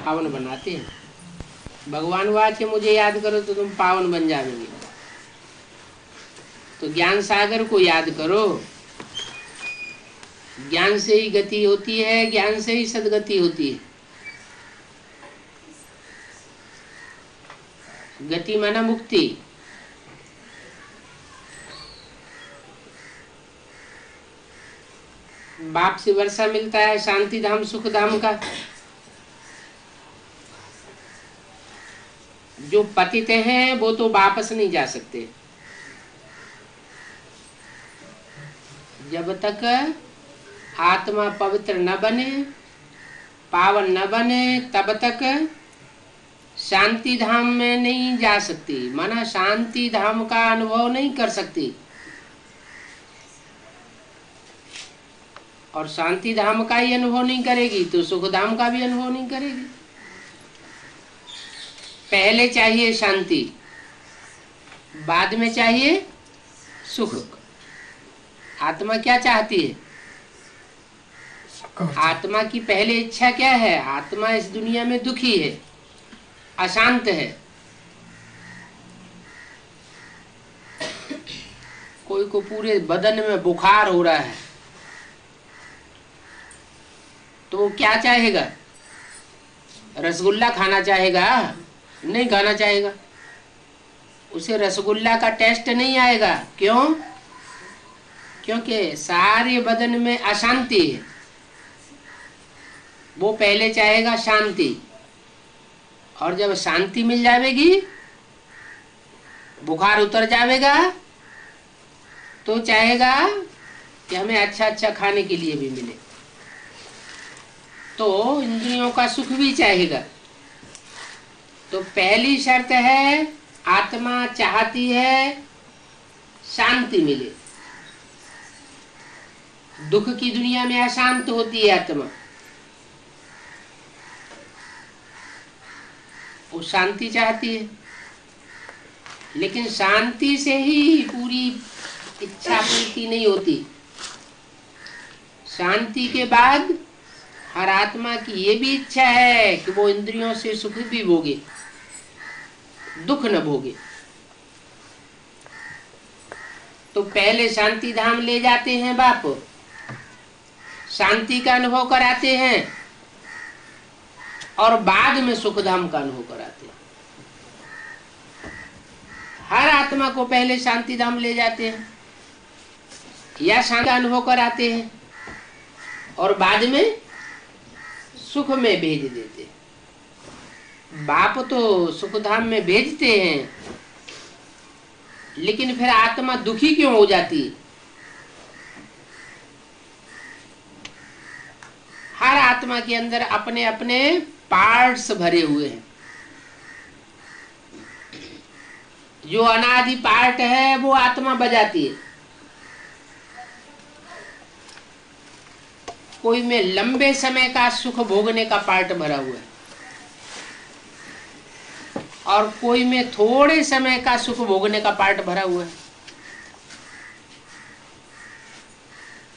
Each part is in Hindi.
पावन बनाते हैं। भगवान वाक्य मुझे याद करो तो तुम पावन बन जाओगे। तो ज्ञान सागर को याद करो, ज्ञान से ही गति होती है, ज्ञान से ही सदगति होती है। गति माना मुक्ति। बाप से वर्षा मिलता है शांति धाम सुख धाम का। जो पतित हैं वो तो वापस नहीं जा सकते। जब तक आत्मा पवित्र न बने, पावन न बने, तब तक शांति धाम में नहीं जा सकती, माना शांति धाम का अनुभव नहीं कर सकती। और शांति धाम का ही अनुभव नहीं करेगी तो सुख धाम का भी अनुभव नहीं करेगी। पहले चाहिए शांति, बाद में चाहिए सुख। आत्मा क्या चाहती है? आत्मा की पहले इच्छा क्या है? आत्मा इस दुनिया में दुखी है, अशांत है। कोई को पूरे बदन में बुखार हो रहा है तो वो क्या चाहेगा? रसगुल्ला खाना चाहेगा? नहीं खाना चाहेगा। उसे रसगुल्ला का टेस्ट नहीं आएगा। क्यों? क्योंकि सारे बदन में अशांति है। वो पहले चाहेगा शांति, और जब शांति मिल जाएगी, बुखार उतर जाएगा, तो चाहेगा कि हमें अच्छा अच्छा खाने के लिए भी मिले। तो इंद्रियों का सुख भी चाहेगा। तो पहली शर्त है, आत्मा चाहती है शांति मिले। दुख की दुनिया में अशांत होती है आत्मा, वो शांति चाहती है। लेकिन शांति से ही पूरी इच्छा पूर्ति नहीं होती। शांति के बाद हर आत्मा की ये भी इच्छा है कि वो इंद्रियों से सुख भी भोगे, दुख न भोगे। तो पहले शांति धाम ले जाते हैं बाप, शांति का अनुभव कराते हैं, और बाद में सुख धाम का अनुभव कराते हैं। हर आत्मा को पहले शांति धाम ले जाते हैं या शांति का अनुभव कराते हैं, और बाद में सुख में भेज देते हैं। बाप तो सुख धाम में भेजते हैं, लेकिन फिर आत्मा दुखी क्यों हो जाती है? हर आत्मा के अंदर अपने अपने पार्ट्स भरे हुए हैं। जो अनादि पार्ट है वो आत्मा बजाती है। कोई में लंबे समय का सुख भोगने का पार्ट भरा हुआ है, और कोई में थोड़े समय का सुख भोगने का पार्ट भरा हुआ है।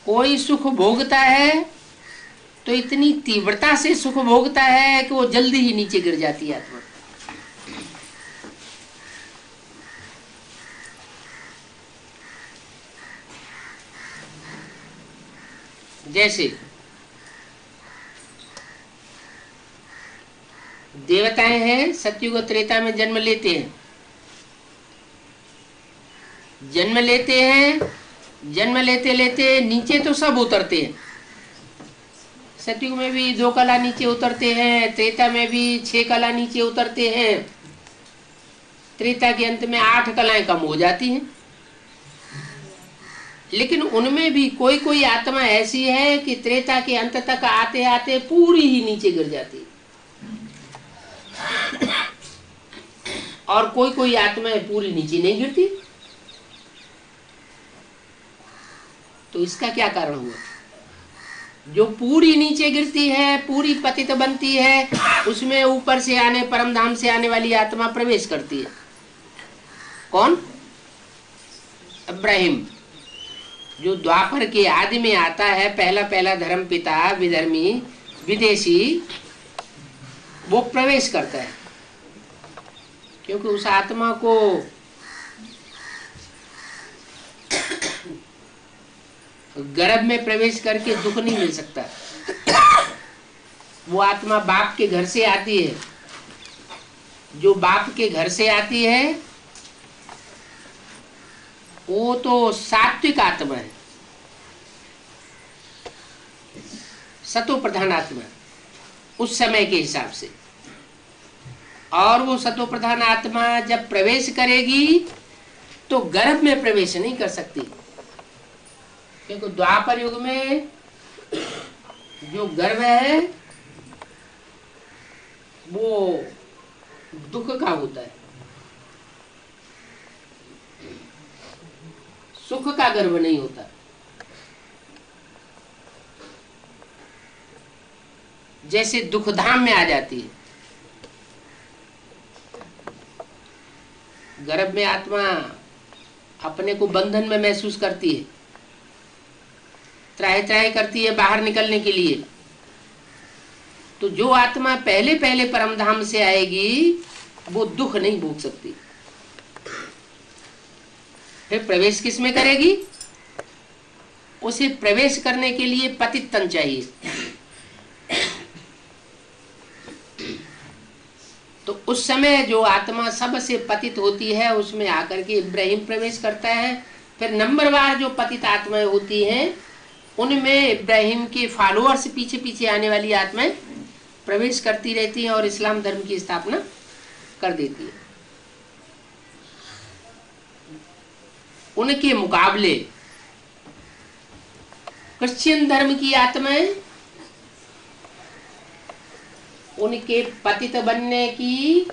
कोई सुख भोगता है तो इतनी तीव्रता से सुख भोगता है कि वो जल्दी ही नीचे गिर जाती है आत्मा। जैसे देवताएं हैं, सतयुग त्रेता में जन्म लेते हैं। जन्म लेते हैं, जन्म लेते लेते नीचे तो सब उतरते हैं। सतयुग में भी 2 कला नीचे उतरते हैं, त्रेता में भी 6 कला नीचे उतरते हैं, त्रेता के अंत में 8 कलाएं कम हो जाती हैं। लेकिन उनमें भी कोई कोई आत्मा ऐसी है कि त्रेता के अंत तक आते आते पूरी ही नीचे गिर जाती है, और कोई कोई आत्माएं पूरी नीचे नहीं गिरती। तो इसका क्या कारण हुआ? जो पूरी नीचे गिरती है, पूरी पतित बनती है, उसमें ऊपर से आने, परम धाम से आने वाली आत्मा प्रवेश करती है। कौन? इब्राहिम, जो द्वापर के आदि में आता है, पहला पहला धर्म पिता, विधर्मी, विदेशी, वो प्रवेश करता है, क्योंकि उस आत्मा को गर्भ में प्रवेश करके दुख नहीं मिल सकता। वो आत्मा बाप के घर से आती है, जो बाप के घर से आती है वो तो सात्विक आत्मा है, सतो प्रधान आत्मा उस समय के हिसाब से। और वो सतो प्रधान आत्मा जब प्रवेश करेगी तो गर्भ में प्रवेश नहीं कर सकती, क्योंकि द्वापर युग में जो गर्भ है वो दुख का होता है, सुख का गर्भ नहीं होता। जैसे दुखधाम में आ जाती है, गर्भ में आत्मा अपने को बंधन में महसूस करती है, त्राहि त्राहि करती है बाहर निकलने के लिए। तो जो आत्मा पहले पहले परमधाम से आएगी वो दुख नहीं भोग सकती। फिर प्रवेश किस में करेगी? उसे प्रवेश करने के लिए पतित तन चाहिए। तो उस समय जो आत्मा सबसे पतित होती है उसमें आकर के इब्राहिम प्रवेश करता है। फिर नंबरवार जो पतित आत्माएं होती हैं उनमें इब्राहिम के फॉलोअर्स पीछे पीछे आने वाली आत्माएं प्रवेश करती रहती हैं और इस्लाम धर्म की स्थापना कर देती है। उनके मुकाबले क्रिश्चियन धर्म की आत्माएं उनके पतित बनने की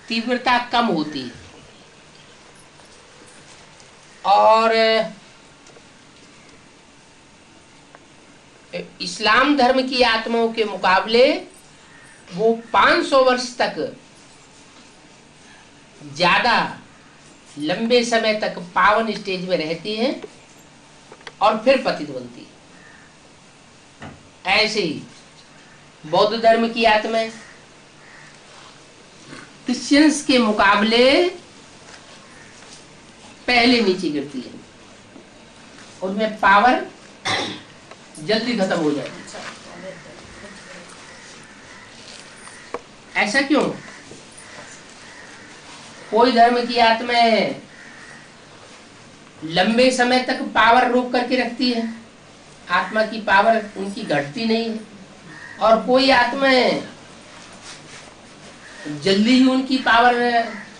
तीव्रता कम होती है और इस्लाम धर्म की आत्माओं के मुकाबले वो 500 वर्ष तक ज्यादा लंबे समय तक पावन स्टेज में रहती हैं और फिर पतित बनती है। ऐसे ही बौद्ध धर्म की आत्माएं क्रिश्चियंस के मुकाबले पहले नीचे गिरती है, उनमें पावर जल्दी खत्म हो जाती है। ऐसा क्यों? कोई धर्म की आत्माएं लंबे समय तक पावर रोक करके रखती है, आत्मा की पावर उनकी घटती नहीं है, और कोई आत्माएं जल्दी ही उनकी पावर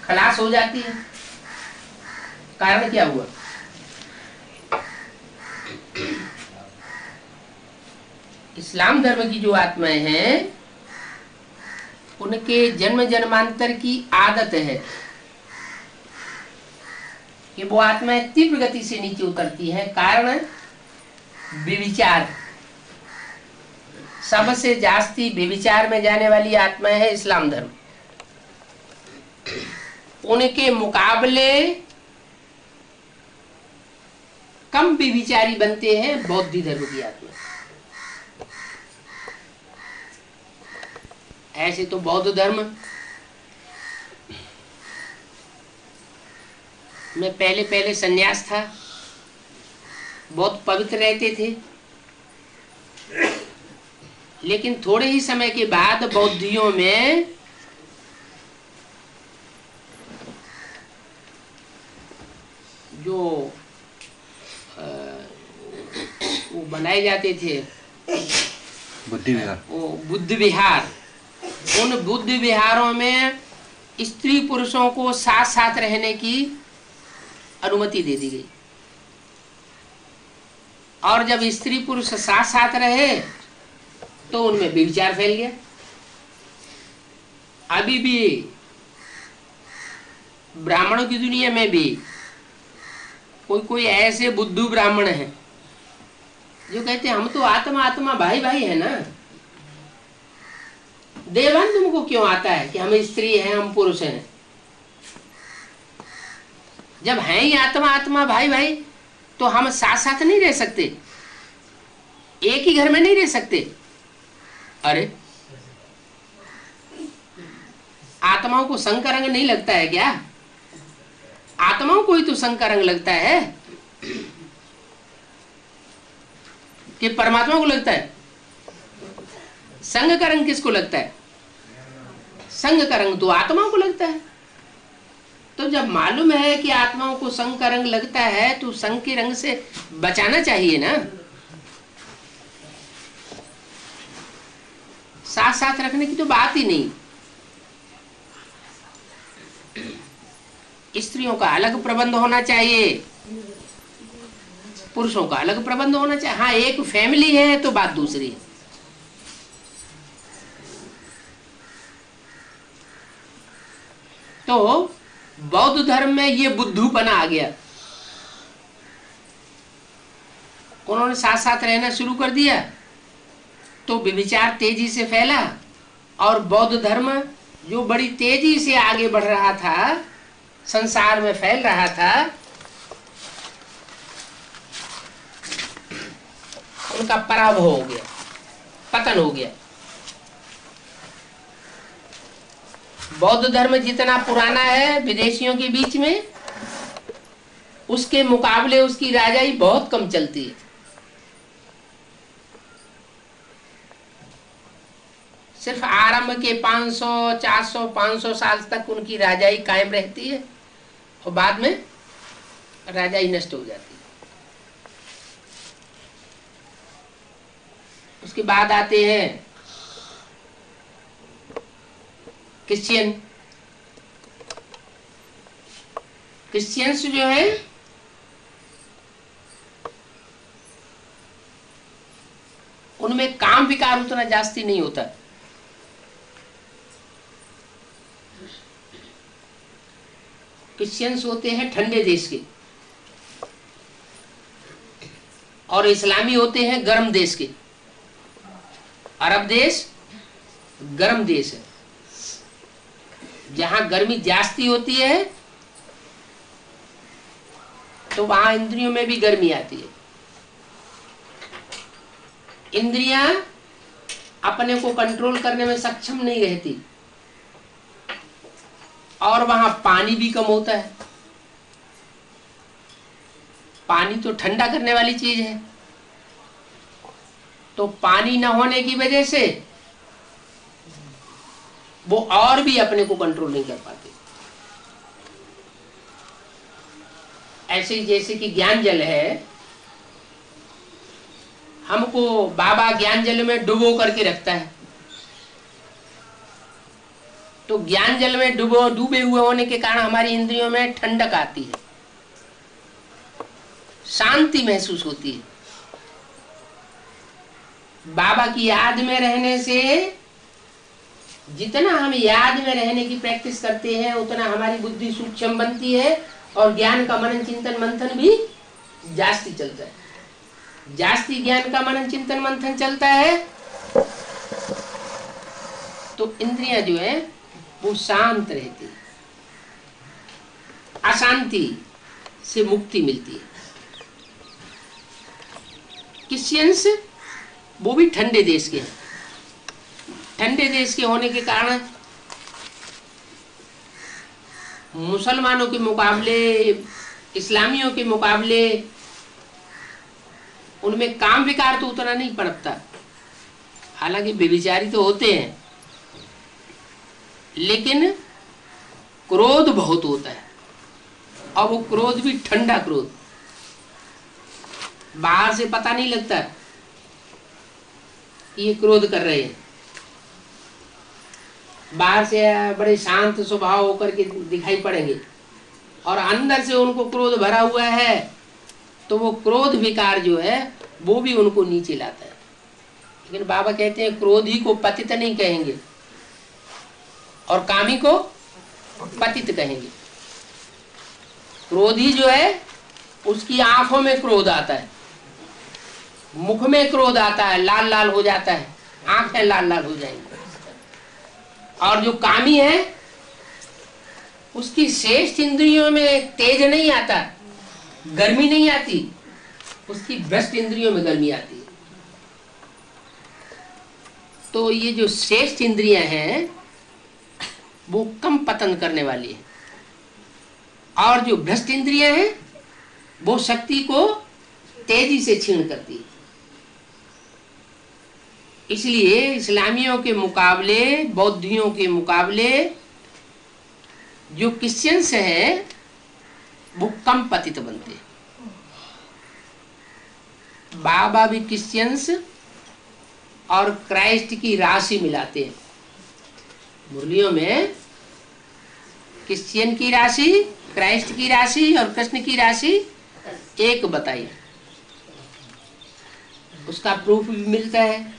खलास हो जाती है। कारण क्या हुआ? इस्लाम धर्म की जो आत्माएं हैं उनके जन्म जन्मांतर की आदत है कि वो आत्माएं तीव्र गति से नीचे उतरती हैं। कारण व्यभिचार, सबसे जास्ती व्यभिचार में जाने वाली आत्माएं है इस्लाम धर्म। उनके मुकाबले कम व्यभिचारी बनते हैं बौद्ध धर्म की आत्मा। ऐसे तो बौद्ध धर्म में पहले पहले सन्यास था, बहुत पवित्र रहते थे, लेकिन थोड़े ही समय के बाद बौद्धियों में जो वो बनाए जाते थे बुद्धि विहार, वो बुद्ध विहार, उन बुद्ध विहारों में स्त्री पुरुषों को साथ साथ रहने की अनुमति दे दी गई। और जब स्त्री पुरुष साथ साथ रहे तो उनमें व्यभिचार फैल गया। अभी भी ब्राह्मणों की दुनिया में भी कोई कोई ऐसे बुद्धू ब्राह्मण हैं जो कहते हैं हम तो आत्मा आत्मा भाई भाई है ना, देवान तुमको क्यों आता है कि हम स्त्री हैं हम पुरुष हैं? जब हैं ही आत्मा आत्मा भाई भाई तो हम साथ साथ नहीं रह सकते, एक ही घर में नहीं रह सकते। अरे आत्माओं को संग का रंग नहीं लगता है क्या? आत्माओं को ही तो संग का रंग लगता है कि परमात्मा को लगता है? संग का रंग किसको लगता है? संग का रंग तो आत्माओं को लगता है। तो जब मालूम है कि आत्माओं को संग का रंग लगता है तो संग के रंग से बचाना चाहिए ना, साथ साथ रखने की तो बात ही नहीं। स्त्रियों का अलग प्रबंध होना चाहिए, पुरुषों का अलग प्रबंध होना चाहिए। हाँ, एक फैमिली है तो बात दूसरी है। तो बौद्ध धर्म में ये बुद्धूपना आ गया, उन्होंने साथ साथ रहना शुरू कर दिया तो व्यभिचार तेजी से फैला, और बौद्ध धर्म जो बड़ी तेजी से आगे बढ़ रहा था, संसार में फैल रहा था, उनका पराभव हो गया, पतन हो गया। बौद्ध धर्म जितना पुराना है विदेशियों के बीच में, उसके मुकाबले उसकी राजाई बहुत कम चलती है। सिर्फ आरंभ के 500, 400, 500 साल तक उनकी राजाई कायम रहती है और बाद में राजाई नष्ट हो जाती है। उसके बाद आते हैं क्रिश्चियंस जो है उनमें काम विकार उतना जास्ती नहीं होता। क्रिश्चियंस होते हैं ठंडे देश के और इस्लामी होते हैं गर्म देश के। अरब देश गर्म देश है, जहां गर्मी जास्ती होती है तो वहां इंद्रियों में भी गर्मी आती है। इंद्रियां अपने को कंट्रोल करने में सक्षम नहीं रहती, और वहां पानी भी कम होता है। पानी तो ठंडा करने वाली चीज है, तो पानी न होने की वजह से वो और भी अपने को कंट्रोल नहीं कर पाते। ऐसे ही जैसे कि ज्ञान जल है, हमको बाबा ज्ञान जल में डुबो करके रखता है, तो ज्ञान जल में डूबे हुए होने के कारण हमारी इंद्रियों में ठंडक आती है, शांति महसूस होती है। बाबा की याद में रहने से जितना हम याद में रहने की प्रैक्टिस करते हैं उतना हमारी बुद्धि सूक्ष्म बनती है और ज्ञान का मनन चिंतन मंथन भी जास्ती चलता है। जास्ती ज्ञान का मनन चिंतन मंथन चलता है तो इंद्रियां जो है वो शांत रहती है, अशांति से मुक्ति मिलती है। क्रिश्चियंस वो भी ठंडे देश के हैं। ठंडे देश के होने के कारण मुसलमानों के मुकाबले, इस्लामियों के मुकाबले उनमें काम विकार तो उतना नहीं पड़ता। हालांकि व्यभिचारी तो होते हैं, लेकिन क्रोध बहुत होता है, और वो क्रोध भी ठंडा क्रोध, बाहर से पता नहीं लगता कि ये क्रोध कर रहे हैं। बाहर से बड़े शांत स्वभाव होकर के दिखाई पड़ेंगे और अंदर से उनको क्रोध भरा हुआ है, तो वो क्रोध विकार जो है वो भी उनको नीचे लाता है। लेकिन बाबा कहते हैं क्रोधी को पतित नहीं कहेंगे और कामी को पतित कहेंगे। क्रोधी जो है उसकी आंखों में क्रोध आता है, मुख में क्रोध आता है, लाल लाल हो जाता है, आंखें लाल लाल हो जाएंगी। और जो कामी है उसकी श्रेष्ठ इंद्रियों में तेज नहीं आता, गर्मी नहीं आती, उसकी भ्रष्ट इंद्रियों में गर्मी आती है। तो ये जो श्रेष्ठ इंद्रियां हैं वो कम पतन करने वाली है, और जो भ्रष्ट इंद्रियां हैं वो शक्ति को तेजी से क्षीण करती है। इसलिए इस्लामियों के मुकाबले, बौद्धियों के मुकाबले जो क्रिश्चियंस है वो कम पतित बनते हैं। बाबा भी क्रिश्चियंस और क्राइस्ट की राशि मिलाते हैं मुरलियों में। क्रिश्चियन की राशि, क्राइस्ट की राशि और कृष्ण की राशि एक बताई। उसका प्रूफ भी मिलता है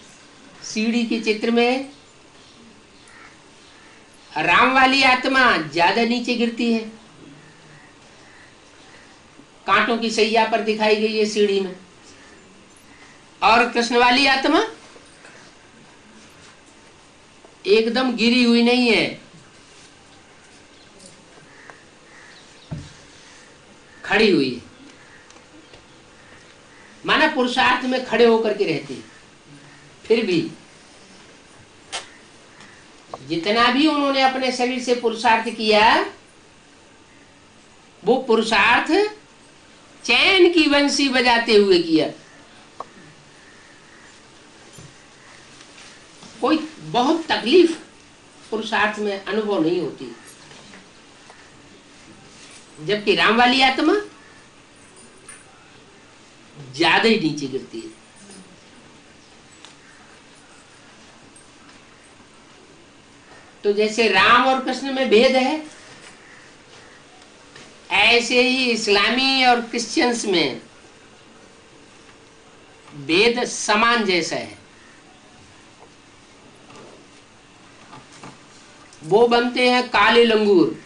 सीढ़ी के चित्र में। राम वाली आत्मा ज्यादा नीचे गिरती है, कांटों की सैया पर दिखाई गई है सीढ़ी में, और कृष्ण वाली आत्मा एकदम गिरी हुई नहीं है, खड़ी हुई है। माना पुरुषार्थ में खड़े होकर के रहती है। फिर भी जितना भी उन्होंने अपने शरीर से पुरुषार्थ किया, वो पुरुषार्थ चैन की बंसी बजाते हुए किया। कोई बहुत तकलीफ पुरुषार्थ में अनुभव नहीं होती। जबकि राम वाली आत्मा ज्यादा ही नीचे गिरती है। तो जैसे राम और कृष्ण में भेद है, ऐसे ही इस्लामी और क्रिश्चियंस में भेद समान जैसा है। वो बनते हैं काले लंगूर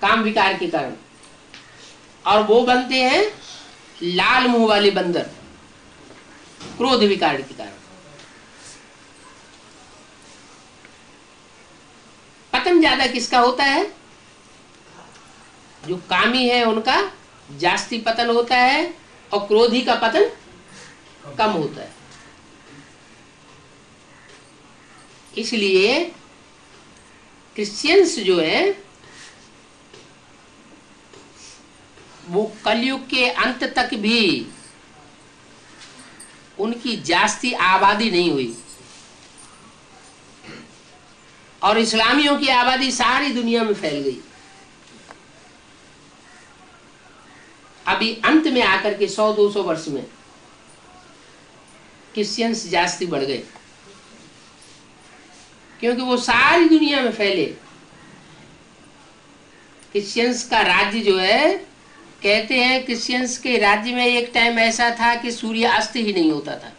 काम विकार के कारण, और वो बनते हैं लाल मुंह वाले बंदर क्रोध विकार के कारण। पतन ज्यादा किसका होता है? जो कामी है उनका जास्ती पतन होता है, और क्रोधी का पतन कम होता है। इसलिए क्रिश्चियंस जो है वो कलयुग के अंत तक भी उनकी जास्ती आबादी नहीं हुई, और इस्लामियों की आबादी सारी दुनिया में फैल गई। अभी अंत में आकर के 100-200 वर्ष में क्रिश्चियंस जास्ती बढ़ गए, क्योंकि वो सारी दुनिया में फैले। क्रिश्चियंस का राज्य जो है, कहते हैं क्रिश्चियंस के राज्य में एक टाइम ऐसा था कि सूर्य अस्त ही नहीं होता था।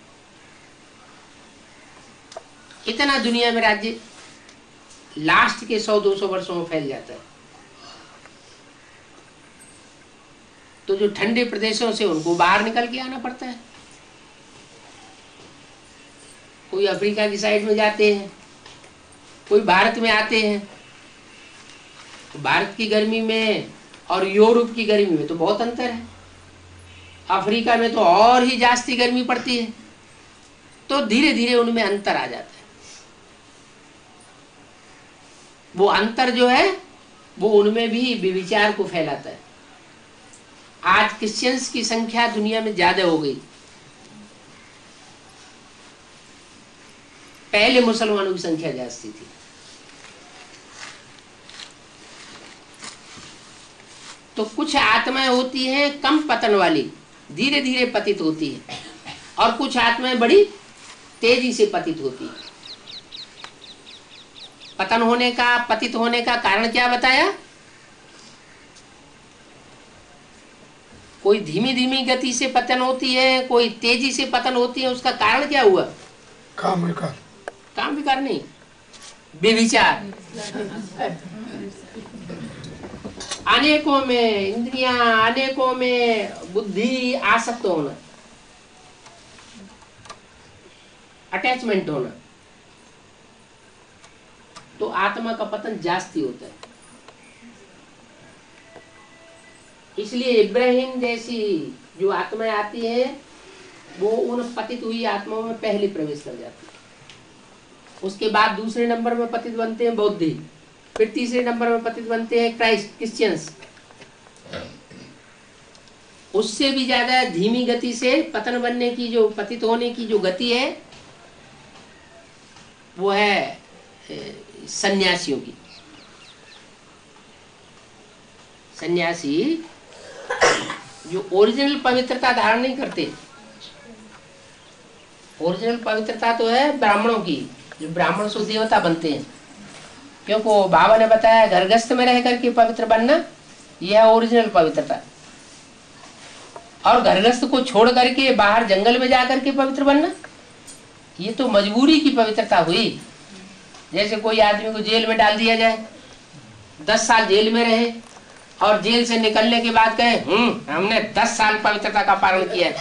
इतना दुनिया में राज्य लास्ट के 100-200 वर्षों में फैल जाता है। तो जो ठंडे प्रदेशों से उनको बाहर निकल के आना पड़ता है। कोई अफ्रीका की साइड में जाते हैं, कोई भारत में आते हैं। भारत की गर्मी में और यूरोप की गर्मी में तो बहुत अंतर है। अफ्रीका में तो और ही जास्ती गर्मी पड़ती है। तो धीरे धीरे उनमें अंतर आ जाता है। वो अंतर जो है वो उनमें भी विचार को फैलाता है। आज क्रिश्चियंस की संख्या दुनिया में ज्यादा हो गई। पहले मुसलमानों की संख्या जास्ती थी। तो कुछ आत्माएं होती हैं कम पतन वाली, धीरे धीरे पतित होती है, और कुछ आत्माएं बड़ी तेजी से पतित होती है। पतन होने का, पतित होने का कारण क्या बताया? कोई धीमी धीमी गति से पतन होती है, कोई तेजी से पतन होती है। उसका कारण क्या हुआ? काम विकार। काम विकार नहीं, बेविचार। अनेकों में इंद्रियां, अनेकों में बुद्धि आसक्त होना, अटैचमेंट होना, तो आत्मा का पतन जास्ती होता है। इसलिए इब्राहिम जैसी जो आत्माएं आती है वो उन पतित हुई आत्माओं में पहले प्रवेश कर जाती है। उसके बाद दूसरे नंबर में पतित बनते हैं बौद्ध, फिर तीसरे नंबर में पतित बनते हैं क्रिश्चियंस। उससे भी ज्यादा धीमी गति से पतन बनने की, जो पतित होने की जो गति है, वो है सन्यासियों की। सन्यासी जो ओरिजिनल पवित्रता धारण नहीं करते। ओरिजिनल पवित्रता तो है ब्राह्मणों की, जो ब्राह्मण से देवता बनते हैं। क्योंकि बाबा ने बताया घरगस्थ में रह करके पवित्र बनना, यह है ओरिजिनल पवित्रता। और घरगस्थ को छोड़ करके बाहर जंगल में जा करके पवित्र बनना, ये तो मजबूरी की पवित्रता हुई। जैसे कोई आदमी को जेल में डाल दिया जाए, 10 साल जेल में रहे और जेल से निकलने के बाद कहे हमने 10 साल पवित्रता का पालन किया,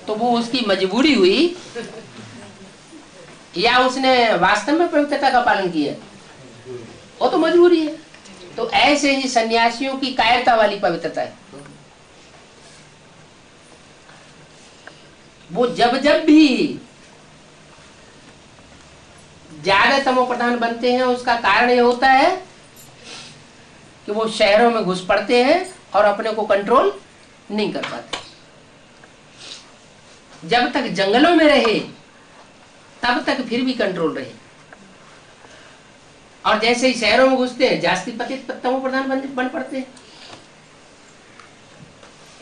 तो वो उसकी मजबूरी हुई या उसने वास्तव में पवित्रता का पालन किया? वो तो मजबूरी है। तो ऐसे ही सन्यासियों की कायरता वाली पवित्रता है। वो जब जब भी ज्यादा तमो प्रधान बनते हैं, उसका कारण ये होता है कि वो शहरों में घुस पड़ते हैं और अपने को कंट्रोल नहीं कर पाते। जब तक जंगलों में रहे तब तक फिर भी कंट्रोल रहे, और जैसे ही शहरों में घुसते हैं जास्ती पतित तमो प्रधान बन पड़ते हैं।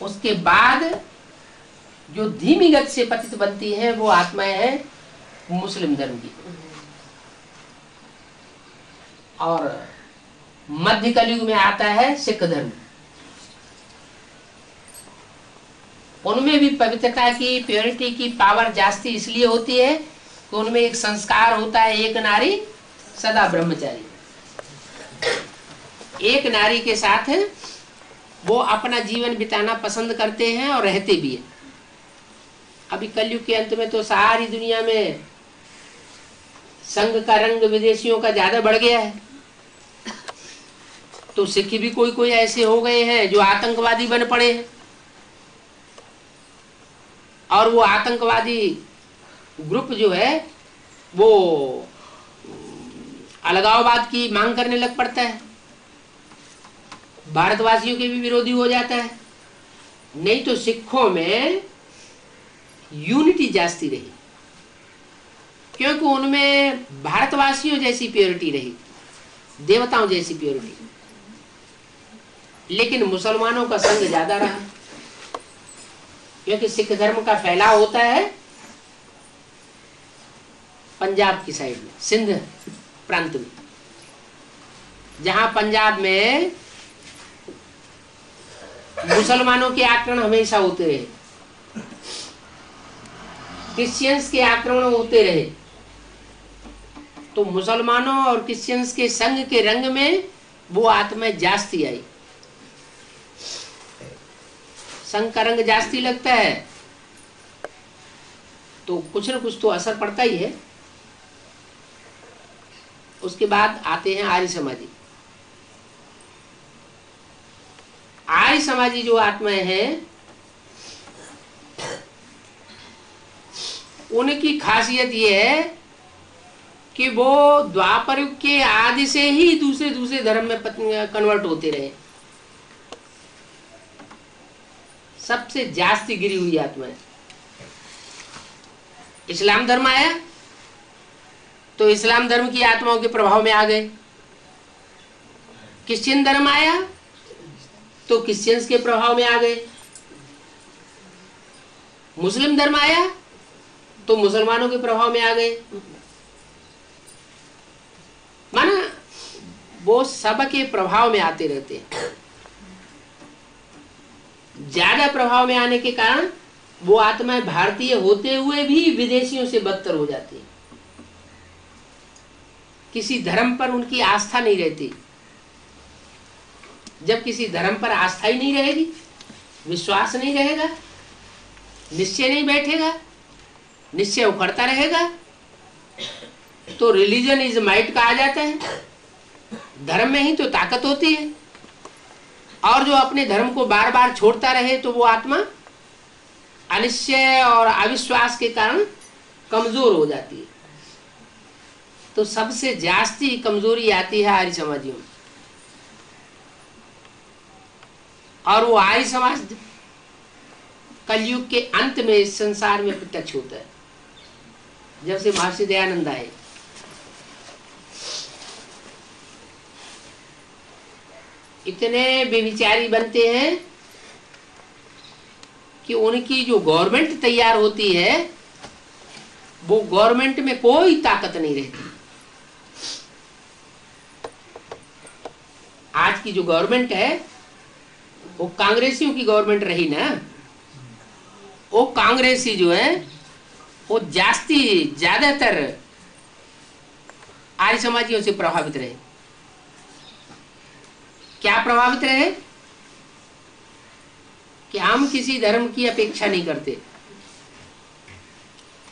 उसके बाद जो धीमी गति से पतित बनती है वो आत्माएं हैं मुस्लिम धर्म की। और मध्य कलयुग में आता है सिख धर्म। उनमें भी पवित्रता की, प्योरिटी की पावर जास्ती इसलिए होती है कि उनमें एक संस्कार होता है, एक नारी सदा ब्रह्मचारी। एक नारी के साथ वो अपना जीवन बिताना पसंद करते हैं और रहते भी हैं। अभी कलयुग के अंत में तो सारी दुनिया में संघ का रंग विदेशियों का ज्यादा बढ़ गया है। तो सिख भी कोई कोई ऐसे हो गए हैं जो आतंकवादी बन पड़े हैं, और वो आतंकवादी ग्रुप जो है वो अलगाववाद की मांग करने लग पड़ता है, भारतवासियों के भी विरोधी हो जाता है। नहीं तो सिखों में यूनिटी जास्ती रही, क्योंकि उनमें भारतवासियों जैसी प्योरिटी रही, देवताओं जैसी प्योरिटी। लेकिन मुसलमानों का संग ज्यादा रहा, क्योंकि सिख धर्म का फैलाव होता है पंजाब की साइड में, सिंध प्रांत में, जहां पंजाब में मुसलमानों के आक्रमण हमेशा होते रहे, क्रिश्चियंस के आक्रमण होते रहे। तो मुसलमानों और क्रिश्चियंस के संग के रंग में वो आत्मा जास्ती आई। संग का रंग जास्ती लगता है तो कुछ न कुछ तो असर पड़ता ही है। उसके बाद आते हैं आर्य समाजी। आर्य समाजी जो आत्माएं हैं, उनकी खासियत यह है कि वो द्वापर युग के आदि से ही दूसरे दूसरे धर्म में कन्वर्ट होते रहे। सबसे जास्ती गिरी हुई आत्माएं। इस्लाम धर्म आया तो इस्लाम धर्म की आत्माओं के प्रभाव में आ गए। क्रिश्चियन धर्म आया तो क्रिश्चियंस के प्रभाव में आ गए। मुस्लिम धर्म आया तो मुसलमानों के प्रभाव में आ गए। माना वो सबके प्रभाव में आते रहते हैं। ज्यादा प्रभाव में आने के कारण वो आत्माएं भारतीय होते हुए भी विदेशियों से बदतर हो जाती है। किसी धर्म पर उनकी आस्था नहीं रहती। जब किसी धर्म पर आस्था ही नहीं रहेगी, विश्वास नहीं रहेगा, निश्चय नहीं बैठेगा, निश्चय उखड़ता रहेगा, तो रिलीजन इज माइट का आ जाता है। धर्म में ही तो ताकत होती है, और जो अपने धर्म को बार बार छोड़ता रहे तो वो आत्मा अनिश्चय और अविश्वास के कारण कमजोर हो जाती है। तो सबसे जास्ती कमजोरी आती है आर्य समाजियों में। और वो आर्य समाज कलयुग के अंत में इस संसार में प्रत्यक्ष होता है, जब से महर्षि दयानंद आए। इतने बेविचारी बनते हैं कि उनकी जो गवर्नमेंट तैयार होती है वो गवर्नमेंट में कोई ताकत नहीं रहती। आज की जो गवर्नमेंट है वो कांग्रेसियों की गवर्नमेंट रही ना, वो कांग्रेसी जो है वो ज्यादातर आर्य समाजियों से प्रभावित रहे। क्या प्रभावित रहे कि हम किसी धर्म की अपेक्षा नहीं करते,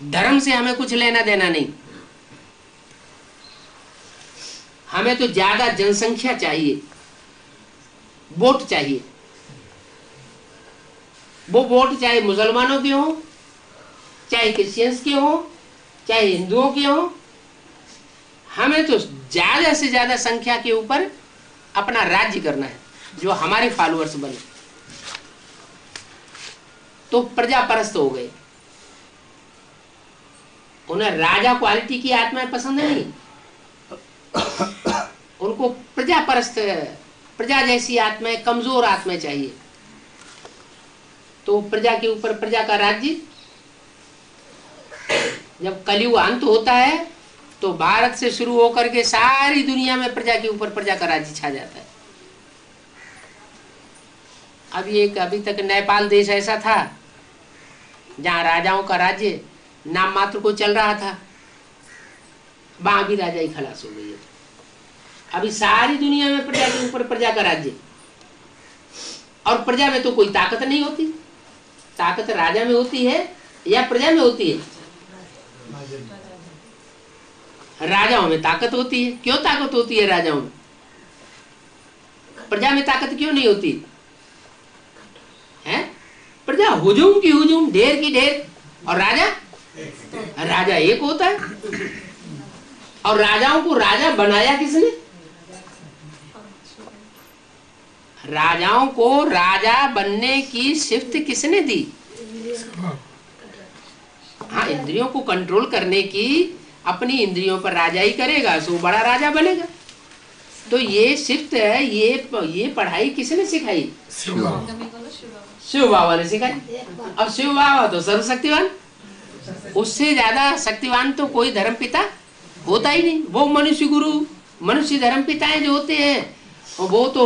धर्म से हमें कुछ लेना देना नहीं, हमें तो ज्यादा जनसंख्या चाहिए, वोट चाहिए। वो वोट चाहे मुसलमानों के हो, चाहे क्रिश्चियंस के हो, चाहे हिंदुओं के हो, हमें तो ज्यादा से ज्यादा संख्या के ऊपर अपना राज्य करना है, जो हमारे फॉलोअर्स बने। तो प्रजा परस्त हो गए। उन्हें राजा क्वालिटी की आत्माएं पसंद नहीं, उनको प्रजा परस्त, प्रजा जैसी आत्माएं, कमजोर आत्माएं चाहिए। तो प्रजा के ऊपर प्रजा का राज्य, जब कलयुग अंत होता है तो भारत से शुरू होकर के सारी दुनिया में प्रजा के ऊपर प्रजा का राज्य छा जाता है। अभी तक नेपाल देश ऐसा था जहां राजाओं का राज्य नाम मात्र को चल रहा था, वहां भी राजा ही खलास हो गई है। अभी सारी दुनिया में प्रजा के ऊपर प्रजा का राज्य, और प्रजा में तो कोई ताकत नहीं होती। ताकत राजा में होती है या प्रजा में होती है? राजाओं में ताकत होती है। क्यों ताकत होती है राजाओं में? प्रजा में ताकत क्यों नहीं होती है? प्रजा हुजूम की हुजूम, ढेर की ढेर, और राजा एक होता है। और राजाओं को राजा बनाया किसने? राजाओं को राजा बनने की शिफ्ट किसने दी? हाँ, इंद्रियों को कंट्रोल करने की, अपनी इंद्रियों पर राजा ही करेगा सो बड़ा राजा बनेगा। तो ये शिफ्ट है, ये पढ़ाई किसने सिखाई? शिव बाबा ने सिखाई। और शिव बाबा तो सर्वशक्तिवान, उससे ज्यादा शक्तिवान तो कोई धर्म पिता होता ही नहीं। वो मनुष्य गुरु, मनुष्य धर्म पिताएं जो होते हैं वो तो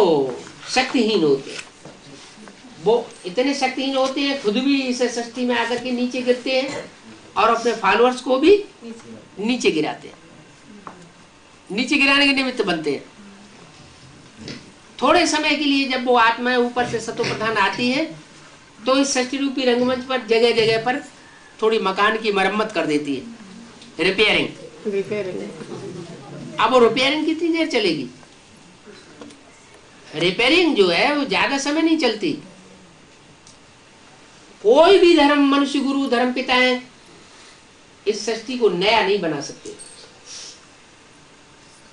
शक्तिहीन होते हैं। वो इतने शक्तिहीन होते हैं, खुद भी इस सृष्टि में आकर के नीचे गिरते हैं और अपने फॉलोअर्स को भी नीचे गिराते हैं, नीचे गिराने के निमित्त बनते हैं। थोड़े समय के लिए जब वो आत्मा ऊपर से सतो प्रधान आती है तो इस सृष्टि रूपी रंगमंच पर जगह जगह पर थोड़ी मकान की मरम्मत कर देती है, रिपेयरिंग। अब वो रिपेयरिंग कितनी देर चलेगी? रिपेयरिंग जो है वो ज्यादा समय नहीं चलती। कोई भी धर्म, मनुष्य गुरु, धर्म पिताएं इस सृष्टि को नया नहीं बना सकते।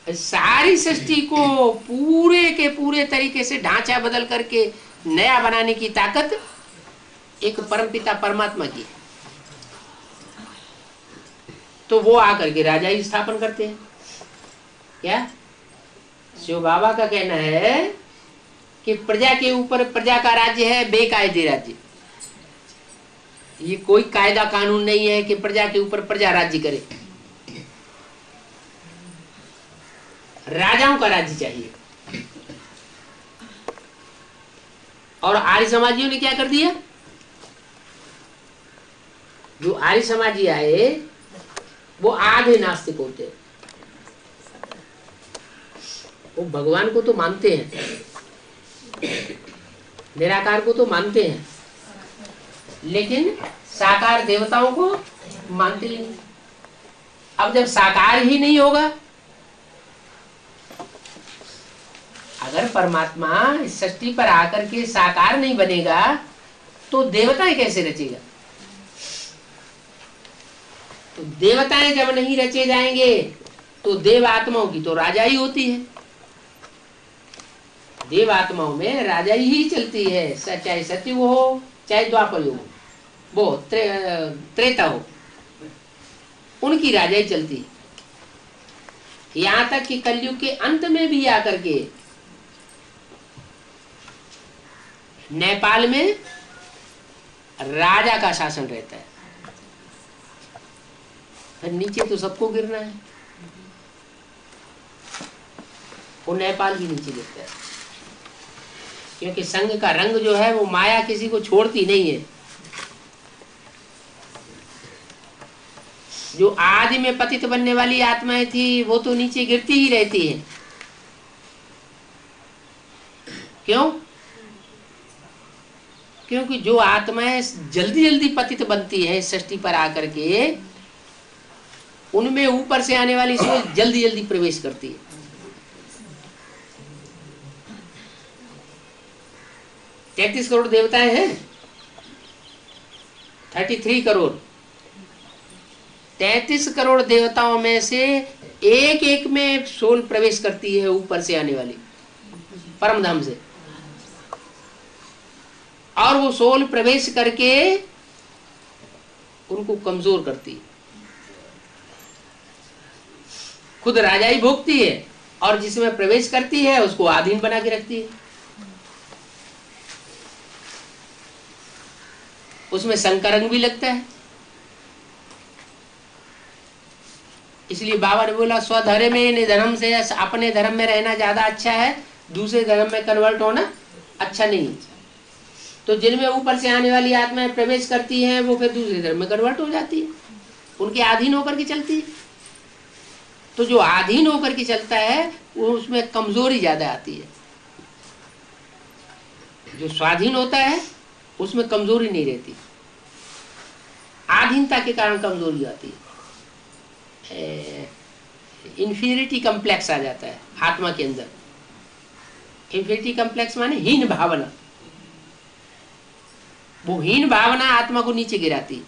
सारी सृष्टि को पूरे के पूरे तरीके से ढांचा बदल करके नया बनाने की ताकत एक परमपिता परमात्मा की है। तो वो आकर के राजा ही स्थापन करते हैं। क्या शिव बाबा का कहना है कि प्रजा के ऊपर प्रजा का राज्य है, बेकायदे राज्य। ये कोई कायदा कानून नहीं है कि प्रजा के ऊपर प्रजा राज्य करे। राजाओं का राज्य चाहिए। और आर्य समाजियों ने क्या कर दिया? जो आर्य समाजी आए वो आधे नास्तिक होते हैं। वो भगवान को तो मानते हैं, निराकार को तो मानते हैं, लेकिन साकार देवताओं को मानते ही नहीं। अब जब साकार ही नहीं होगा, अगर परमात्मा इस सृष्टि पर आकर के साकार नहीं बनेगा तो देवताएं कैसे रचेगा? तो देवताएं जब नहीं रचे जाएंगे तो देव आत्माओं की तो राजाई होती है, देव आत्माओं में राजाई ही चलती है, चाहे सतयुग हो चाहे द्वापर युग हो, वो त्रेता हो, उनकी राजाई चलती है। यहां तक कि कलयुग के अंत में भी आकर के नेपाल में राजा का शासन रहता है, फिर नीचे तो सबको गिरना है, वो नेपाल भी नीचे गिरता है, क्योंकि संघ का रंग जो है वो माया किसी को छोड़ती नहीं है। जो आदि में पतित बनने वाली आत्माएं थी वो तो नीचे गिरती ही रहती है। क्यों? क्योंकि जो आत्माएं जल्दी जल्दी पतित बनती है इस सृष्टि पर आकर के, उनमें ऊपर से आने वाली सोच जल्दी जल्दी प्रवेश करती है। 33 करोड़ देवताएं हैं, 33 करोड़, 33 करोड़ देवताओं में से एक एक में सोल प्रवेश करती है ऊपर से आने वाली परम धाम से, और वो सोल प्रवेश करके उनको कमजोर करती है, खुद राजाई भोगती है, और जिसमें प्रवेश करती है उसको अधीन बना के रखती है। उसमें संकरंग भी लगता है। इसलिए बाबा ने बोला स्वधर्म में धर्म से अपने धर्म में रहना ज्यादा अच्छा है, दूसरे धर्म में कन्वर्ट होना अच्छा नहीं है। तो जिनमें ऊपर से आने वाली आत्माएं प्रवेश करती हैं वो फिर दूसरे धर्म में कन्वर्ट हो जाती है, उनके अधीन होकर के चलती है। तो जो अधीन होकर के चलता है वो उसमें कमजोरी ज्यादा आती है, जो स्वाधीन होता है उसमें कमजोरी नहीं रहती, आधीनता के कारण कमजोरी आती है। इंफीरियरिटी कम्प्लेक्स आ जाता है आत्मा के अंदर। इंफीरियरिटी कम्प्लेक्स माने हीन भावना, वो हीन भावना आत्मा को नीचे गिराती।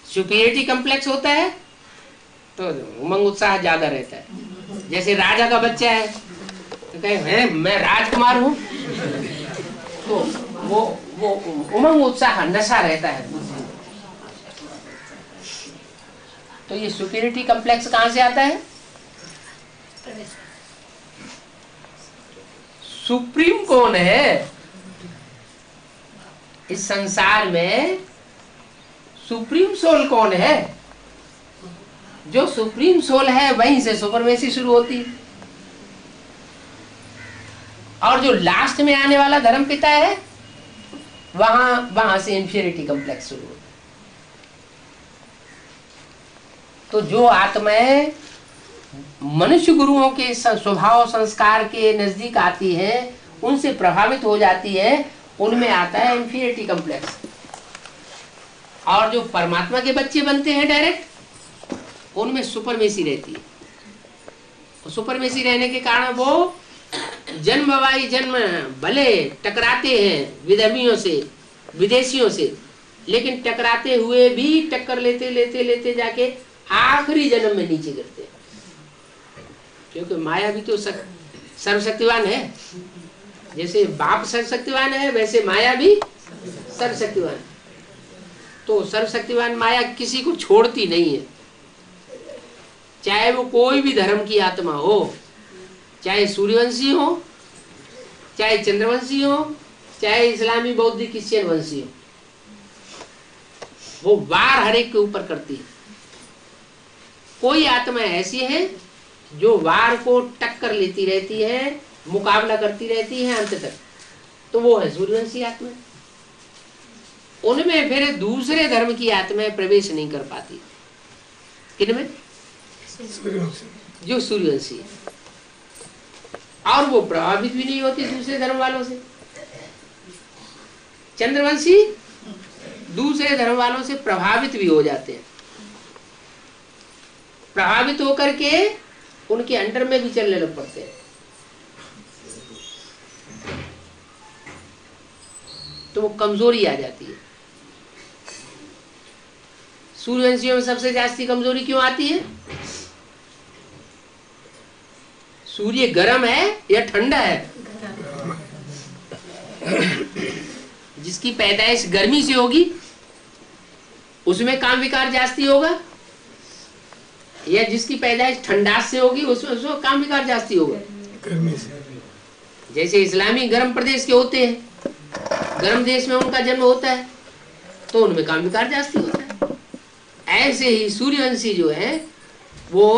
सुपीरियरिटी कम्प्लेक्स होता है तो उमंग उत्साह ज्यादा रहता है। जैसे राजा का बच्चा है तो कहे मैं राजकुमार हूं, तो वो उमंग उत्साह नशा रहता है। तो ये सुपीरियरिटी कम्प्लेक्स कहां से आता है? सुप्रीम कौन है इस संसार में? सुप्रीम सोल कौन है? जो सुप्रीम सोल है वहीं से सुपरमेसी शुरू होती है, और जो लास्ट में आने वाला धर्म पिता है वहां से इंफीरियरिटी कम्प्लेक्स शुरू होता है। तो जो आत्माएं मनुष्य गुरुओं के स्वभाव संस्कार के नजदीक आती है, उनसे प्रभावित हो जाती है, उनमें आता है इंफीरियरिटी कम्प्लेक्स। और जो परमात्मा के बच्चे बनते हैं डायरेक्ट, उनमें सुपरमेसी रहती है। सुपरमेसी रहने के कारण वो जन्म वाई जन्म भले टकराते हैं विधर्मियों से, विदेशियों से, लेकिन टकराते हुए भी टक्कर लेते लेते लेते जाके आखिरी जन्म में नीचे गिरते हैं। क्योंकि माया भी तो सर्वशक्तिवान है। जैसे बाप सर्वशक्तिवान है वैसे माया भी सर्वशक्तिवान है। तो सर्वशक्तिवान माया किसी को छोड़ती नहीं है, चाहे वो कोई भी धर्म की आत्मा हो, चाहे सूर्यवंशी हो, चाहे चंद्रवंशी हो, चाहे इस्लामी बौद्ध क्रिश्चियन वंशी हो, वो वार हर एक के ऊपर करती है। कोई आत्मा ऐसी है जो वार को टक्कर लेती रहती है, मुकाबला करती रहती है अंत तक, तो वो है सूर्यवंशी आत्मा। उनमें फिर दूसरे धर्म की आत्माएं प्रवेश नहीं कर पाती। किनमें? जो सूर्यवंशी है, और वो प्रभावित भी नहीं होती दूसरे धर्म वालों से। चंद्रवंशी दूसरे धर्म वालों से प्रभावित भी हो जाते हैं, प्रभावित होकर के उनके अंडर में भी चलने लग पड़ते हैं। तो वो कमजोरी आ जाती है। सूर्यवंशियों में सबसे जास्ती कमजोरी क्यों आती है? सूर्य गर्म है या ठंडा है? जिसकी पैदाइश गर्मी से होगी उसमें काम विकार जास्ती होगा, या जिसकी पैदाइश ठंडा से होगी उसमें काम विकार जास्ती होगा? गर्मी से। जैसे इस्लामी गर्म प्रदेश के होते हैं, गर्म देश में उनका जन्म होता है तो उनमें काम विकार जास्ती होता है। ऐसे ही सूर्यवंशी जो है वो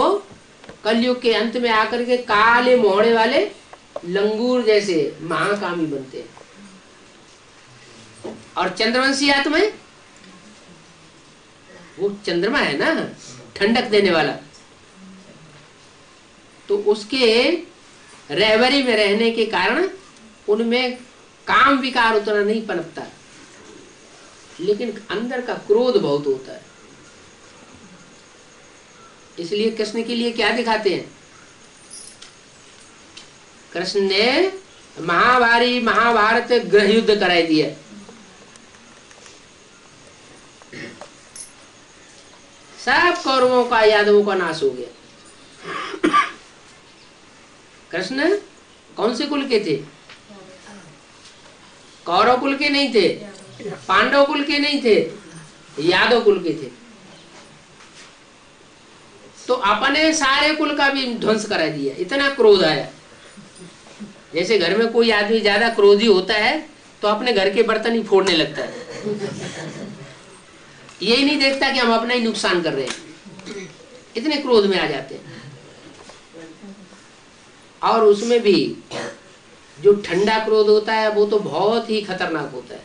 कलयुग के अंत में आकर के काले मोहड़े वाले लंगूर जैसे महाकामी बनते हैं। और चंद्रवंशी आत्माएं, वो चंद्रमा है ना, ठंडक देने वाला, तो उसके रहबरी में रहने के कारण उनमें काम विकार उतना नहीं पनपता, लेकिन अंदर का क्रोध बहुत होता है। इसलिए कृष्ण के लिए क्या दिखाते हैं? कृष्ण ने महाभारत गृह युद्ध कराई दिया। सब कौरवों का, यादवों का नाश हो गया। कृष्ण कौन से कुल के थे? कौरव कुल के नहीं थे, पांडव कुल के नहीं थे, यादव कुल के थे। तो अपने सारे कुल का भी ध्वंस करा दिया, इतना क्रोध आया। जैसे घर में कोई आदमी ज्यादा क्रोधी होता है तो अपने घर के बर्तन ही फोड़ने लगता है, यही नहीं देखता कि हम अपना ही नुकसान कर रहे हैं, इतने क्रोध में आ जाते हैं। और उसमें भी जो ठंडा क्रोध होता है वो तो बहुत ही खतरनाक होता है।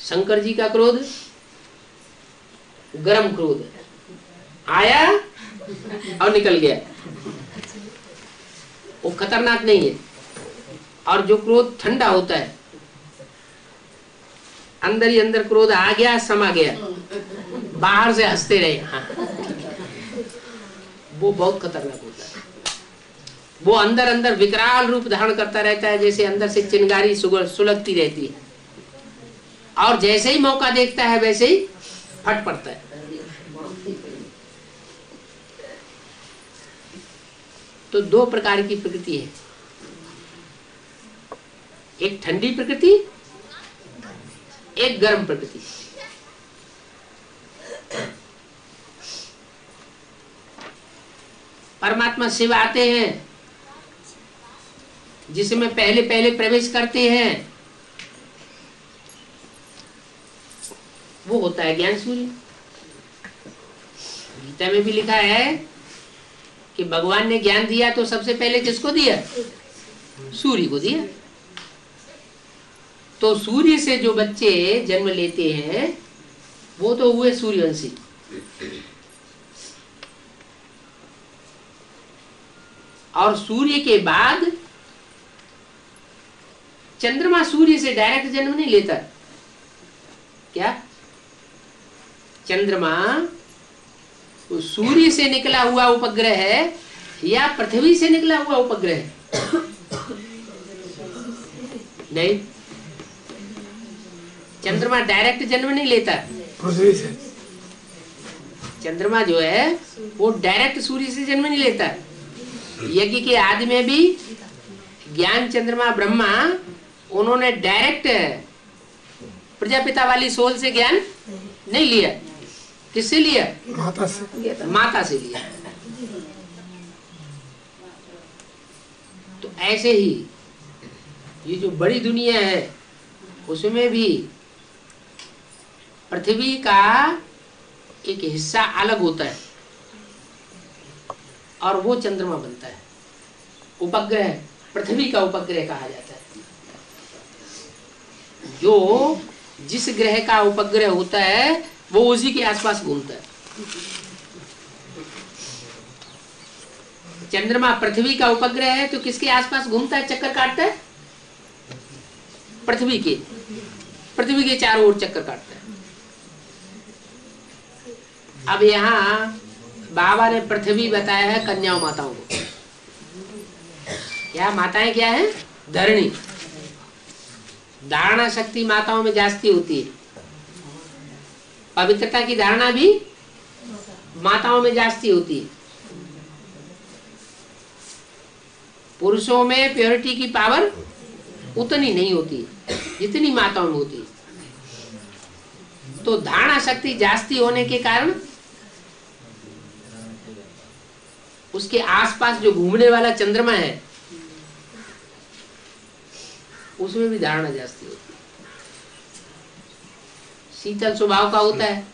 शंकर जी का क्रोध गरम क्रोध है, आया और निकल गया, वो खतरनाक नहीं है। और जो क्रोध ठंडा होता है, अंदर ही अंदर क्रोध आ गया, समा गया, बाहर से हंसते रहे, हाँ, वो बहुत खतरनाक होता है। वो अंदर अंदर विकराल रूप धारण करता रहता है, जैसे अंदर से चिंगारी सुलगती रहती है, और जैसे ही मौका देखता है वैसे ही फट पड़ता है। तो दो प्रकार की प्रकृति है, एक ठंडी प्रकृति, एक गर्म प्रकृति। परमात्मा शिव आते हैं, जिसमें पहले पहले प्रवेश करते हैं, वो होता है ज्ञान सूर्य। गीता में भी लिखा है कि भगवान ने ज्ञान दिया तो सबसे पहले किसको दिया? सूर्य को दिया। तो सूर्य से जो बच्चे जन्म लेते हैं वो तो हुए सूर्यवंशी। और सूर्य के बाद चंद्रमा सूर्य से डायरेक्ट जन्म नहीं लेता। क्या? चंद्रमा सूर्य से निकला हुआ उपग्रह है या पृथ्वी से निकला हुआ उपग्रह है? नहीं, चंद्रमा डायरेक्ट जन्म नहीं लेता। पृथ्वी से चंद्रमा जो है वो डायरेक्ट सूर्य से जन्म नहीं लेता। यज्ञ के आदि में भी ज्ञान चंद्रमा ब्रह्मा, उन्होंने डायरेक्ट प्रजापिता वाली सोल से ज्ञान नहीं लिया। किससे लिया? माता से। माता से लिया। तो ऐसे ही ये जो बड़ी दुनिया है उसमें भी पृथ्वी का एक हिस्सा अलग होता है और वो चंद्रमा बनता है। उपग्रह पृथ्वी का उपग्रह कहा जाता है। जो जिस ग्रह का उपग्रह होता है वो उसी के आसपास घूमता है। चंद्रमा पृथ्वी का उपग्रह है तो किसके आसपास घूमता है, चक्कर काटता है? पृथ्वी के चारों ओर चक्कर काटता है। अब यहाँ बाबा ने पृथ्वी बताया है कन्याओं माताओं को। क्या माताएं क्या है? धरणी। धारणा शक्ति माताओं में जास्ती होती है। पवित्रता की धारणा भी माताओं में जास्ती होती है। पुरुषों में प्योरिटी की पावर उतनी नहीं होती जितनी माताओं में होती है। तो धारणा शक्ति जास्ती होने के कारण उसके आसपास जो घूमने वाला चंद्रमा है उसमें भी धारणा जास्ती होती है। शीतल स्वभाव का होता है,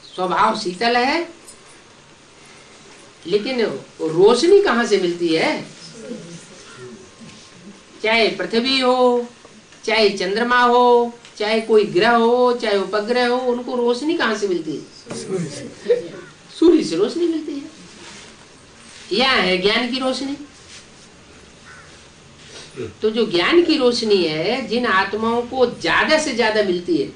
स्वभाव शीतल है, लेकिन रोशनी कहां से मिलती है? चाहे पृथ्वी हो, चाहे चंद्रमा हो, चाहे कोई ग्रह हो, चाहे उपग्रह हो, उनको रोशनी कहां से मिलती है? सूर्य से रोशनी मिलती है। यह है ज्ञान की रोशनी। तो जो ज्ञान की रोशनी है, जिन आत्माओं को ज्यादा से ज्यादा मिलती है,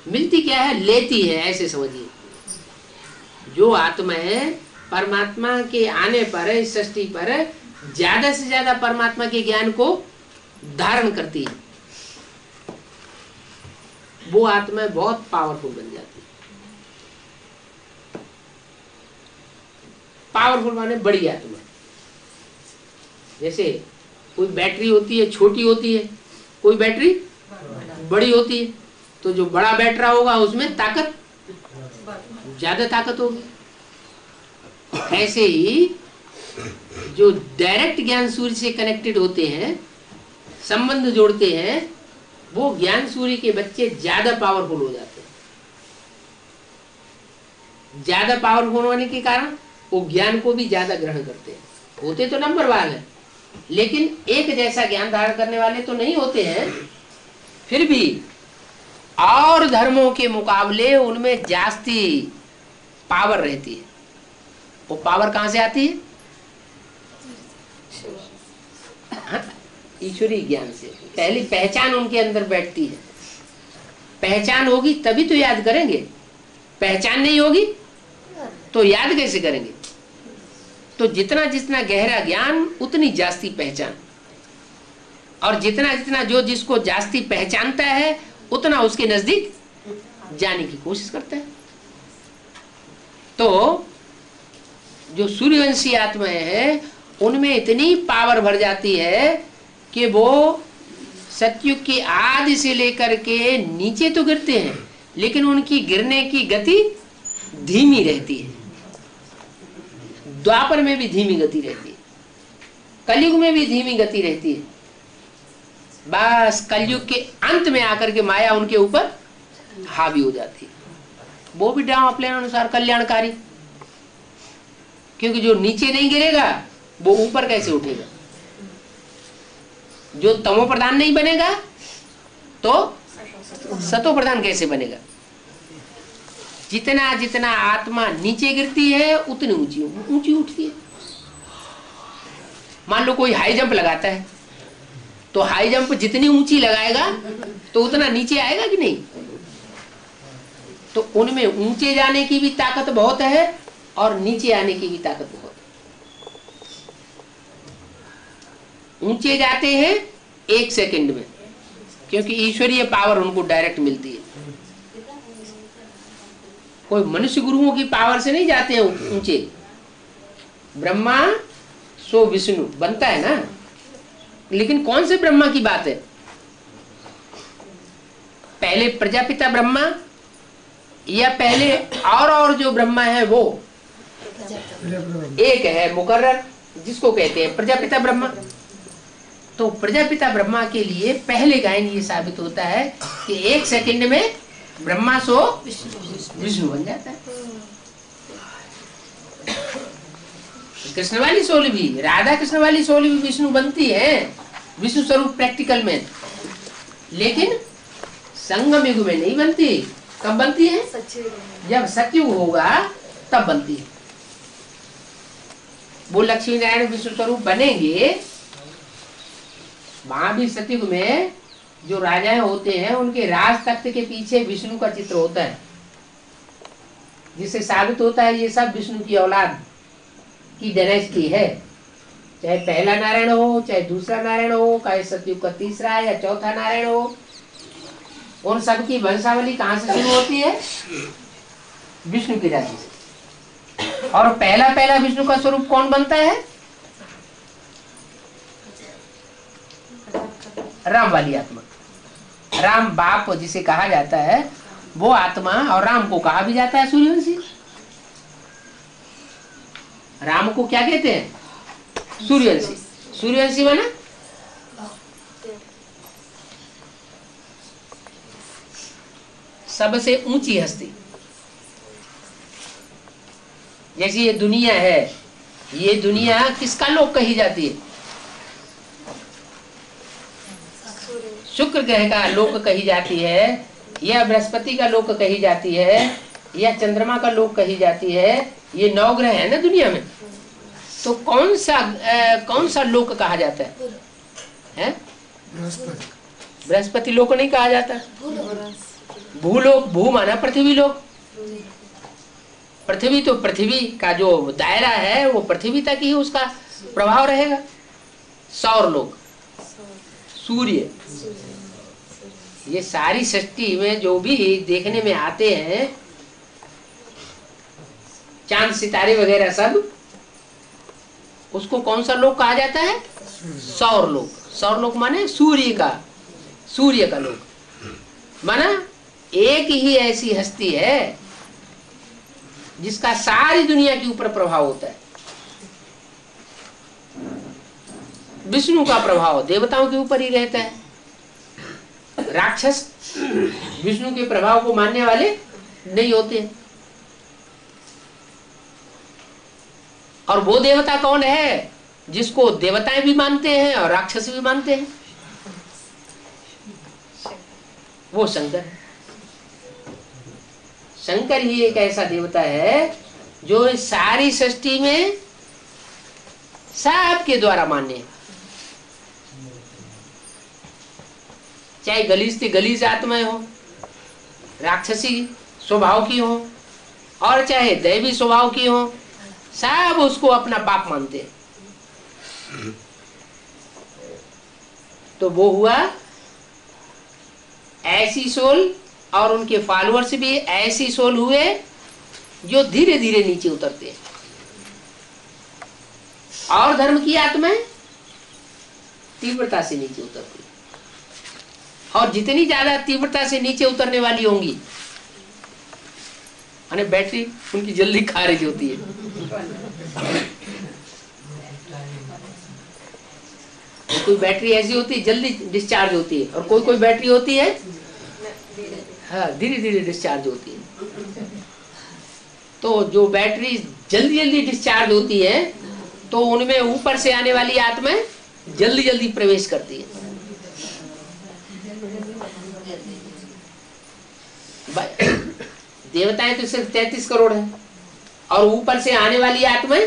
मिलती क्या है? लेती है, ऐसे समझिए। जो आत्मा है परमात्मा के आने पर, इस सृष्टि पर ज्यादा से ज्यादा परमात्मा के ज्ञान को धारण करती है, वो आत्मा बहुत पावरफुल बन जाती है। पावरफुल माने बड़ी आत्मा। जैसे कोई बैटरी होती है, छोटी होती है, कोई बैटरी बड़ी होती है। तो जो बड़ा बैटरा होगा उसमें ताकत, ज्यादा ताकत होगी। ऐसे ही जो डायरेक्ट ज्ञान सूर्य से कनेक्टेड होते हैं, संबंध जोड़ते हैं, वो ज्ञान सूर्य के बच्चे ज्यादा पावरफुल हो जाते हैं। ज्यादा पावरफुल होने के कारण वो ज्ञान को भी ज्यादा ग्रहण करते हैं। होते तो नंबर वार है, लेकिन एक जैसा ज्ञान धारण करने वाले तो नहीं होते हैं। फिर भी और धर्मों के मुकाबले उनमें जास्ती पावर रहती है। वो पावर कहां से आती है? ईश्वरीय ज्ञान से। पहली पहचान उनके अंदर बैठती है। पहचान होगी तभी तो याद करेंगे। पहचान नहीं होगी तो याद कैसे करेंगे? तो जितना जितना गहरा ज्ञान उतनी जास्ती पहचान, और जितना जितना जो जिसको जास्ती पहचानता है उतना उसके नजदीक जाने की कोशिश करता है। तो जो सूर्यवंशी आत्माएं हैं उनमें इतनी पावर भर जाती है कि वो सतयुग के आदि से लेकर के नीचे तो गिरते हैं, लेकिन उनकी गिरने की गति धीमी रहती है। द्वापर में भी धीमी गति रहती है, कलयुग में भी धीमी गति रहती है। बस कलयुग के अंत में आकर के माया उनके ऊपर हावी हो जाती है। वो भी ड्रामा प्लान अनुसार कल्याणकारी, क्योंकि जो नीचे नहीं गिरेगा वो ऊपर कैसे उठेगा? जो तमो प्रधान नहीं बनेगा तो सतो प्रधान कैसे बनेगा? जितना जितना आत्मा नीचे गिरती है उतनी ऊंची ऊंची उठती है। मान लो कोई हाई जंप लगाता है, तो हाई जंप जितनी ऊंची लगाएगा तो उतना नीचे आएगा कि नहीं? तो उनमें ऊंचे जाने की भी ताकत बहुत है और नीचे आने की भी ताकत बहुत है। ऊंचे जाते हैं 1 सेकंड में, क्योंकि ईश्वरीय पावर उनको डायरेक्ट मिलती है। कोई मनुष्य गुरुओं की पावर से नहीं जाते हैं ऊंचे। ब्रह्मा सो विष्णु बनता है ना, लेकिन कौन से ब्रह्मा की बात है? पहले प्रजापिता ब्रह्मा या पहले और जो ब्रह्मा है वो? एक है मुकर्रर, जिसको कहते हैं प्रजापिता ब्रह्मा। तो प्रजापिता ब्रह्मा के लिए पहले गायन ये साबित होता है कि 1 सेकंड में ब्रह्मा सो विष्णु बन जाता है। कृष्ण वाली सोल भी, राधा कृष्ण वाली सोल भी विष्णु बनती है, विष्णु स्वरूप प्रैक्टिकल में, लेकिन संगम युग में नहीं बनती। कब बनती है? जब सतयुग होगा तब बनती है। वो लक्ष्मी नारायण विष्णु स्वरूप बनेंगे। वहां भी सतयुग में जो राजाएं होते हैं उनके राज तख्त के पीछे विष्णु का चित्र होता है, जिससे साबित होता है ये सब विष्णु की औलाद की डायनेस्टी है। चाहे पहला नारायण हो, चाहे दूसरा नारायण हो, चाहे सतयुग का तीसरा या चौथा नारायण हो, उन सबकी वंशावली कहां से शुरू होती है? विष्णु की राशि से। और पहला पहला विष्णु का स्वरूप कौन बनता है? राम वाली आत्मा। राम बाप जिसे कहा जाता है वो आत्मा, और राम को कहा भी जाता है सूर्यवंशी। राम को क्या कहते हैं? सूर्यवंशी। सूर्यवंशी माना सबसे ऊंची हस्ती। जैसे ये दुनिया है, ये दुनिया किसका लोक कही जाती है? शुक्र ग्रह का लोक कही जाती है, या बृहस्पति का लोक कही जाती है, या चंद्रमा का लोक कही जाती है। ये 9 ग्रह है ना दुनिया में। तो कौन सा लोक कहा जाता है? बृहस्पति लोक नहीं कहा जाता। भूलोक, भू माना पृथ्वी लोक। पृथ्वी तो पृथ्वी का जो दायरा है वो पृथ्वी तक ही उसका प्रभाव रहेगा। सौर लोक, सूर्य, ये सारी सृष्टि में जो भी देखने में आते हैं, चांद सितारे वगैरह सब, उसको कौन सा लोक कहा जाता है? सौर लोक। सौर लोक माने सूर्य का लोक। माना एक ही ऐसी हस्ती है जिसका सारी दुनिया के ऊपर प्रभाव होता है। विष्णु का प्रभाव देवताओं के ऊपर ही रहता है। राक्षस विष्णु के प्रभाव को मानने वाले नहीं होते। और वो देवता कौन है जिसको देवताएं भी मानते हैं और राक्षस भी मानते हैं? वो शंकर है। शंकर ही एक ऐसा देवता है जो इस सारी सृष्टि में सबके द्वारा मान्य है। चाहे गलीज से गलीज आत्माएं हो, राक्षसी स्वभाव की हो, और चाहे दैवी स्वभाव की हो, सब उसको अपना बाप मानते हैं। तो वो हुआ ऐसी सोल, और उनके फॉलोअर्स भी ऐसी सोल हुए जो धीरे धीरे नीचे उतरते हैं। और धर्म की आत्माएं तीव्रता से नीचे उतरती है। और जितनी ज्यादा तीव्रता से नीचे उतरने वाली होंगी, यानी बैटरी उनकी जल्दी खारिज होती है। कोई बैटरी ऐसी होती है जल्दी डिस्चार्ज होती है, और कोई बैटरी होती है हाँ धीरे धीरे डिस्चार्ज होती है। तो जो बैटरी जल्दी जल्दी डिस्चार्ज होती है तो उनमें ऊपर से आने वाली आत्माएं जल्दी जल्दी प्रवेश करती है। देवताएं तो सिर्फ 33 करोड़ है, और ऊपर से आने वाली आत्माएं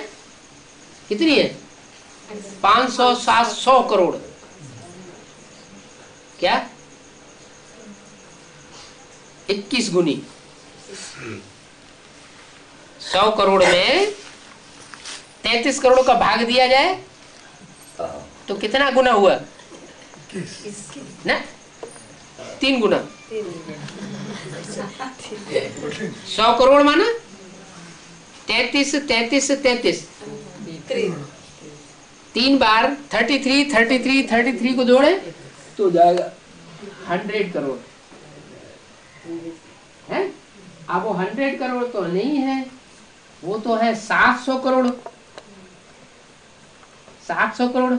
कितनी है? 500-700 करोड़। क्या 21 गुनी। 100 करोड़ में 33 करोड़ का भाग दिया जाए तो कितना गुना हुआ ना? 3 गुना। 100 करोड़ माना 33 33 33, 3 बार 33 को जोड़े तो जाएगा 100 करोड़ है। अब वो 100 करोड़ तो नहीं है, वो तो है 700 करोड़। 700 करोड़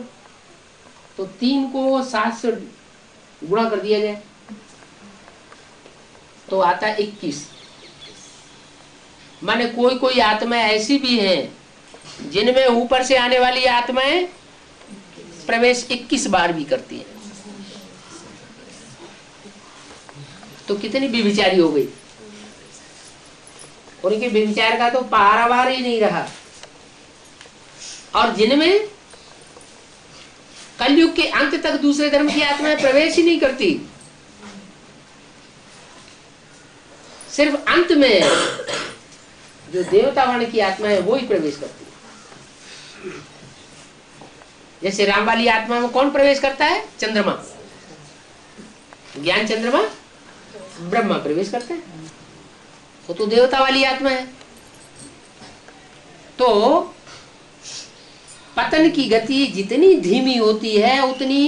तो 3 को 7 से गुणा कर दिया जाए तो आता है 21। माने कोई आत्माएं ऐसी भी हैं जिनमें ऊपर से आने वाली आत्माएं प्रवेश 21 बार भी करती है। तो कितनी व्यभिचारी हो गई। उनके व्यभिचार का तो पारावार ही नहीं रहा। और जिनमें कलयुग के अंत तक दूसरे धर्म की आत्माएं प्रवेश ही नहीं करती, सिर्फ अंत में जो देवतावाण की आत्मा है वो ही प्रवेश करती है। जैसे राम वाली आत्मा में कौन प्रवेश करता है? चंद्रमा। ज्ञान चंद्रमा ब्रह्मा प्रवेश करता है, वो तो देवता वाली आत्मा है। तो पतन की गति जितनी धीमी होती है उतनी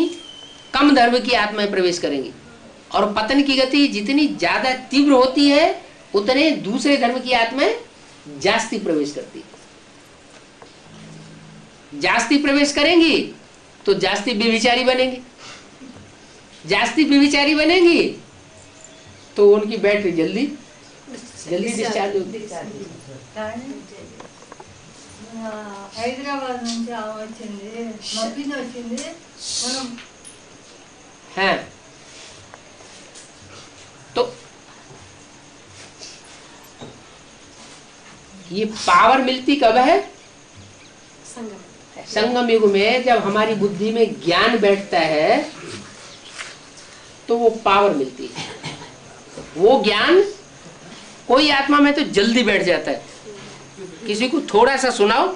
कम धर्म की आत्माएं प्रवेश करेंगी, और पतन की गति जितनी ज्यादा तीव्र होती है उतने दूसरे धर्म की आत्माएं जास्ती प्रवेश करती है। जास्ती प्रवेश करेंगी तो जास्ती व्यभिचारी बनेंगी, जास्ती व्यभिचारी बनेंगी तो उनकी बैटरी जल्दी डिस्चार्ज होगी। హైదరాబాద్ నుంచి ఆమె వచ్చింది, మబ్బిని వచ్చింది మనం हैं तो ये पावर मिलती कब है? संगम युग में, जब हमारी बुद्धि में ज्ञान बैठता है तो वो पावर मिलती है। वो ज्ञान कोई आत्मा में तो जल्दी बैठ जाता है, किसी को थोड़ा सा सुनाओ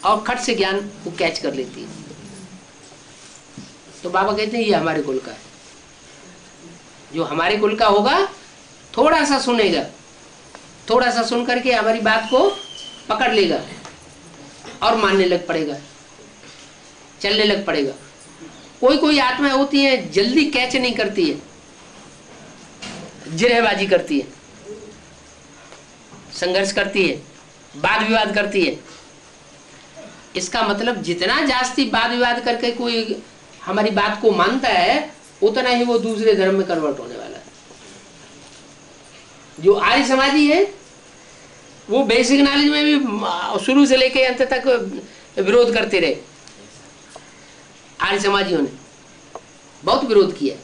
और खट से ज्ञान को कैच कर लेती है। तो बाबा कहते हैं ये हमारे कुल का है। जो हमारे कुल का होगा थोड़ा सा सुनेगा, थोड़ा सा सुन करके हमारी बात को पकड़ लेगा और मानने लग पड़ेगा, चलने लग पड़ेगा। कोई कोई आत्माएं होती हैं जल्दी कैच नहीं करती है, जिरहबाजी करती है, संघर्ष करती है, वाद विवाद करती है। इसका मतलब जितना जास्ती वाद विवाद करके कोई हमारी बात को मानता है उतना ही वो दूसरे धर्म में कन्वर्ट होने वाला है। जो आर्य समाजी है वो बेसिक नॉलेज में भी शुरू से लेकर अंत तक विरोध करते रहे। आर्य समाजियों ने बहुत विरोध किया।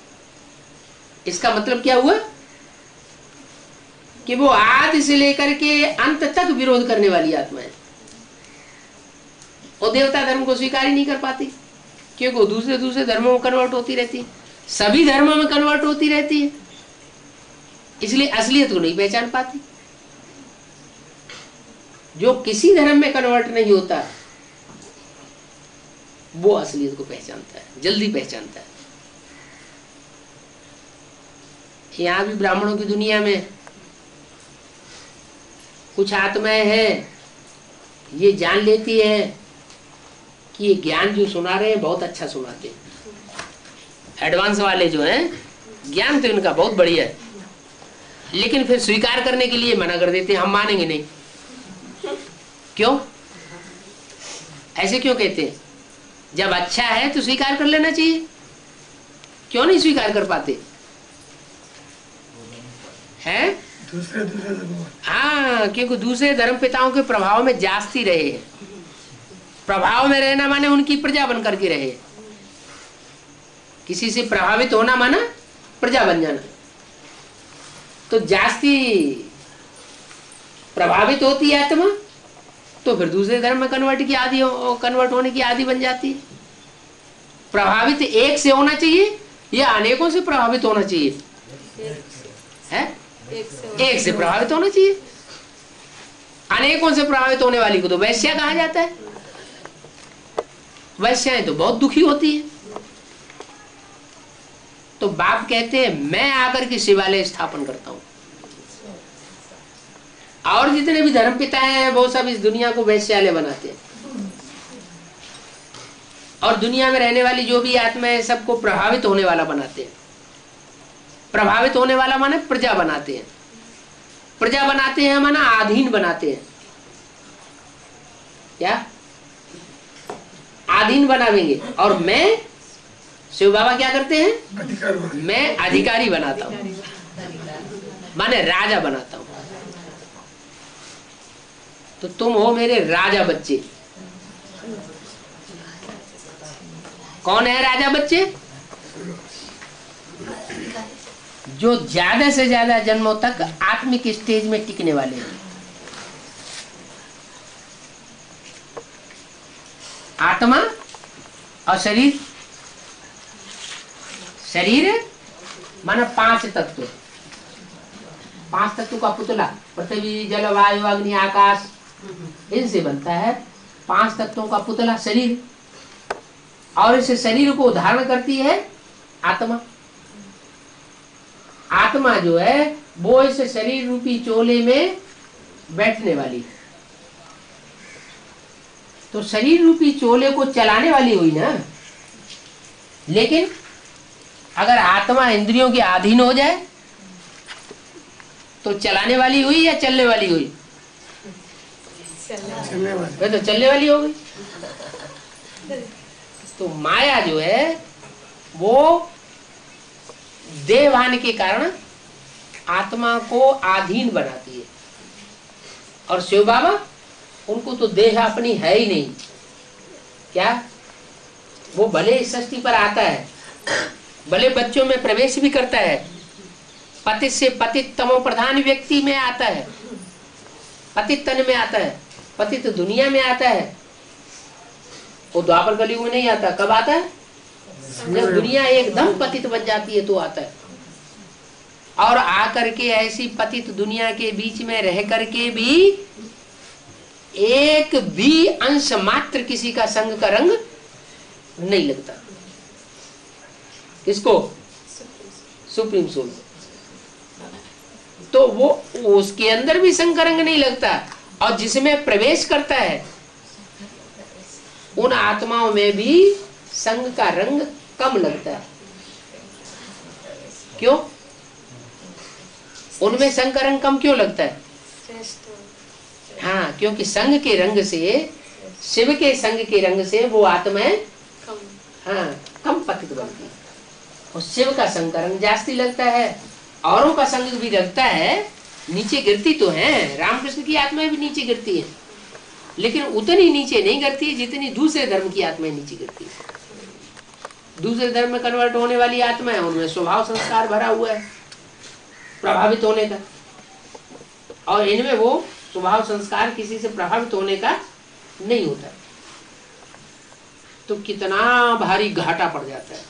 इसका मतलब क्या हुआ कि वो आदि से लेकर के अंत तक विरोध करने वाली आत्मा है। वो देवता धर्म को स्वीकार ही नहीं कर पाती, क्योंकि वो दूसरे दूसरे धर्मों में कन्वर्ट होती रहती है, सभी धर्मों में कन्वर्ट होती रहती है, इसलिए असलियत को नहीं पहचान पाती। जो किसी धर्म में कन्वर्ट नहीं होता वो असलियत को पहचानता है, जल्दी पहचानता है। यहां भी ब्राह्मणों की दुनिया में कुछ आत्माएं हैं, ये जान लेती है कि ये ज्ञान जो सुना रहे हैं बहुत अच्छा सुनाते हैं। एडवांस वाले जो हैं ज्ञान तो इनका बहुत बढ़िया है, लेकिन फिर स्वीकार करने के लिए मना कर देते हैं, हम मानेंगे नहीं। क्यों ऐसे क्यों कहते हैं? जब अच्छा है तो स्वीकार कर लेना चाहिए, क्यों नहीं स्वीकार कर पाते हैं? हाँ, क्योंकि दूसरे धर्म पिताओं के प्रभाव में जास्ती रहे हैं। प्रभाव में रहना माने उनकी प्रजा बन करके रहे। किसी से प्रभावित होना माना प्रजा बन जाना। तो जास्ती प्रभावित होती है आत्मा तो फिर दूसरे धर्म में कन्वर्ट होने की आदि बन जाती है। प्रभावित एक से होना चाहिए या अनेकों से प्रभावित होना चाहिए? है एक से प्रभावित होना चाहिए। अनेकों से प्रभावित होने वाली को तो वैश्या कहा जाता है। वैश्याएं तो बहुत दुखी होती है। तो बाप कहते हैं मैं आकर के शिवालय स्थापन करता हूं, और जितने भी धर्म पिता हैं वो सब इस दुनिया को वैश्यालय बनाते हैं, और दुनिया में रहने वाली जो भी आत्माएं सबको प्रभावित होने वाला बनाते हैं। प्रभावित होने वाला माने प्रजा बनाते हैं। प्रजा बनाते हैं माना अधीन बनाते हैं। क्या अधीन बनावेंगे? और मैं शिव बाबा क्या करते हैं? मैं अधिकारी बनाता हूं, माने राजा बनाता हूं। तो तुम हो मेरे राजा बच्चे। कौन है राजा बच्चे? जो ज्यादा से ज्यादा जन्मों तक आत्मिक स्टेज में टिकने वाले हैं। आत्मा और शरीर। शरीर माना 5 तत्व। 5 तत्व का पुतला पृथ्वी जल वायु अग्नि आकाश, इनसे बनता है 5 तत्वों का पुतला शरीर। और इस शरीर को धारण करती है आत्मा। आत्मा जो है वो इस शरीर रूपी चोले में बैठने वाली है। तो शरीर रूपी चोले को चलाने वाली हुई ना। लेकिन अगर आत्मा इंद्रियों के अधीन हो जाए तो चलाने वाली हुई या चलने वाली हुई? चलने वाले। वह तो चलने वाली हो गई। तो माया जो है वो देहभान के कारण आत्मा को अधीन बनाती है। और शिव बाबा, उनको तो देह अपनी है ही नहीं। क्या वो भले इस सृष्टि पर आता है, भले बच्चों में प्रवेश भी करता है, पतित से पतित तमो प्रधान व्यक्ति में आता है, पतित तन में आता है, पतित दुनिया में आता है। वो द्वापर कलयुग में नहीं आता। कब आता है? जब दुनिया एकदम पतित बन जाती है तो आता है। और आकर के ऐसी पतित दुनिया के बीच में रह करके भी एक भी अंश मात्र किसी का संग का रंग नहीं लगता। किसको? Supreme soul. तो वो उसके अंदर भी संग का रंग नहीं लगता। और जिसमें प्रवेश करता है उन आत्माओं में भी संग का रंग कम लगता है। क्यों? उनमें संग का रंग कम क्यों लगता है? हाँ, क्योंकि संग के रंग से, शिव के संग के रंग से वो आत्माएं कम पतित बनती है। और शिव का संग का रंग जास्ती लगता है। औरों का संग भी लगता है, नीचे गिरती तो है। रामकृष्ण की आत्माएं भी नीचे गिरती है, लेकिन उतनी नीचे नहीं गिरती जितनी दूसरे धर्म की आत्माएं नीचे गिरती है। दूसरे धर्म में कन्वर्ट होने वाली आत्मा है, उनमें स्वभाव संस्कार भरा हुआ है प्रभावित होने का। और इनमें वो स्वभाव संस्कार किसी से प्रभावित होने का नहीं होता। तो कितना भारी घाटा पड़ जाता है।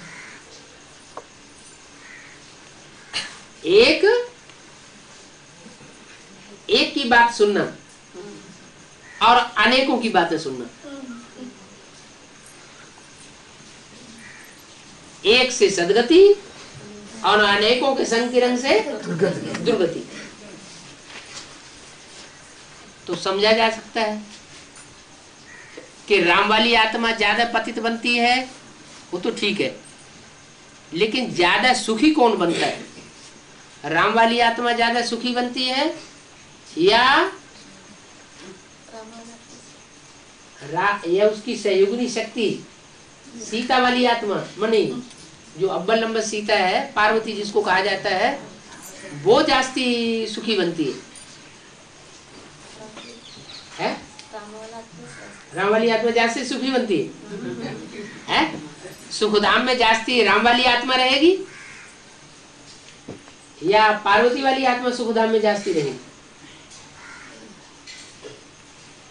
एक की बात सुनना और अनेकों की बातें सुनना। एक से सदगति और अनेकों के संग के रंग से दुर्गति। तो समझा जा सकता है कि राम वाली आत्मा ज्यादा पतित बनती है, वो तो ठीक है। लेकिन ज्यादा सुखी कौन बनता है? राम वाली आत्मा ज्यादा सुखी बनती है या उसकी सहयोगिनी शक्ति सीता वाली आत्मा मनी, जो अव्वल नंबर सीता है, पार्वती जिसको कहा जाता है, वो जास्ती सुखी बनती है? राम वाली आत्मा जास्ती सुखी बनती है? सुखधाम में जास्ती राम वाली आत्मा रहेगी या पार्वती वाली आत्मा सुखधाम में जास्ती रहेगी?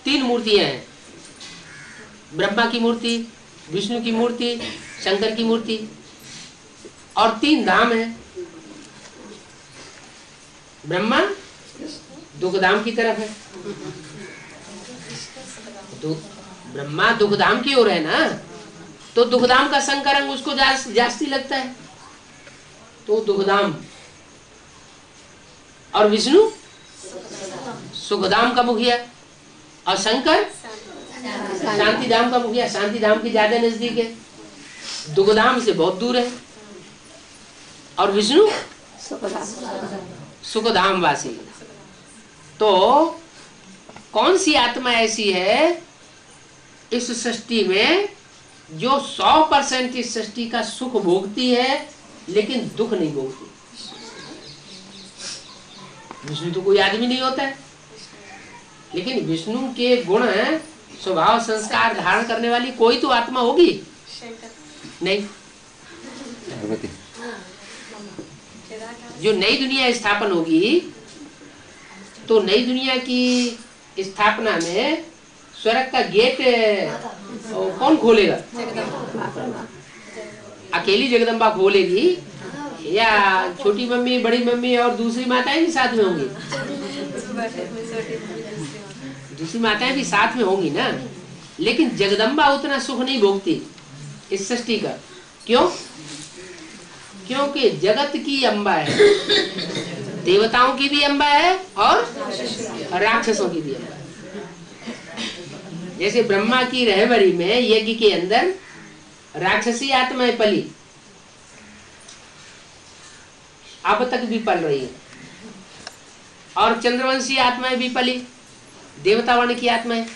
तीन मूर्तियां हैं, ब्रह्मा की मूर्ति, विष्णु की मूर्ति, शंकर की मूर्ति, और तीन धाम है। ब्रह्मा दुखधाम की तरफ है, ब्रह्मा दुखधाम की ओर है ना, तो दुखधाम का संग का रंग उसको जास्ती लगता है, तो दुखधाम। और विष्णु सुखधाम का मुखिया, और शंकर शांति धाम का मुखिया। शांति धाम की ज्यादा नजदीक है, दुखधाम से बहुत दूर है। और विष्णु सुखधाम वासी। तो कौन सी आत्मा ऐसी है इस सृष्टि में जो 100% इस सृष्टि का सुख भोगती है लेकिन दुख नहीं भोगती? विष्णु तो कोई आदमी नहीं होता है, लेकिन विष्णु के गुण स्वभाव संस्कार धारण करने वाली कोई तो आत्मा होगी नहीं? जो नई दुनिया स्थापन होगी, तो नई दुनिया की स्थापना में स्वर्ग का गेट कौन खोलेगा? अकेली जगदम्बा खोलेगी या छोटी मम्मी, बड़ी मम्मी और दूसरी माताएं भी साथ में होंगी? दूसरी माताएं भी साथ में होंगी ना। लेकिन जगदम्बा उतना सुख नहीं भोगती इस सृष्टि का। क्यों? क्योंकि जगत की अम्बा है, देवताओं की भी अम्बा है और राक्षसों की भी अम्बा है। जैसे ब्रह्मा की रहबरी में यज्ञ के अंदर राक्षसी आत्माएं पली, अब तक भी पल रही है, और चंद्रवंशी आत्माएं भी पली, देवतावर्ण की आत्माएं,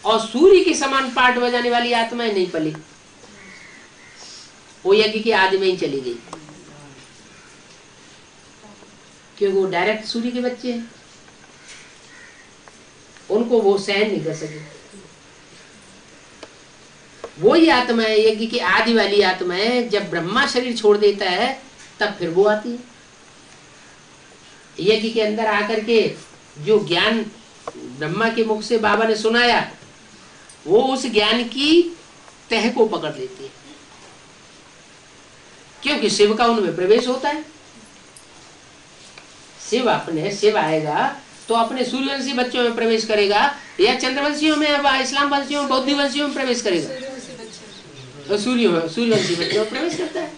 और सूर्य के समान पाठ बजाने वाली आत्माएं नहीं पली, वो यज्ञ के आदि में ही चली गई, क्योंकि वो डायरेक्ट सूर्य के बच्चे हैं, उनको वो सहन नहीं कर सके। वो ही आत्माएं, यज्ञ की आदि वाली आत्माएं, जब ब्रह्मा शरीर छोड़ देता है तब फिर वो आती है। यज्ञ के अंदर आकर के जो ज्ञान ब्रह्मा के मुख से बाबा ने सुनाया, वो उस ज्ञान की तह को पकड़ लेती है, क्योंकि शिव का उनमें प्रवेश होता है। शिव आएगा तो अपने सूर्यवंशी बच्चों में प्रवेश करेगा, या चंद्रवंशियों में, इस्लाम वंशियों में, बौद्ध वंशियों में प्रवेश करेगा, तो सूर्यवंशी बच्चों में प्रवेश करता है।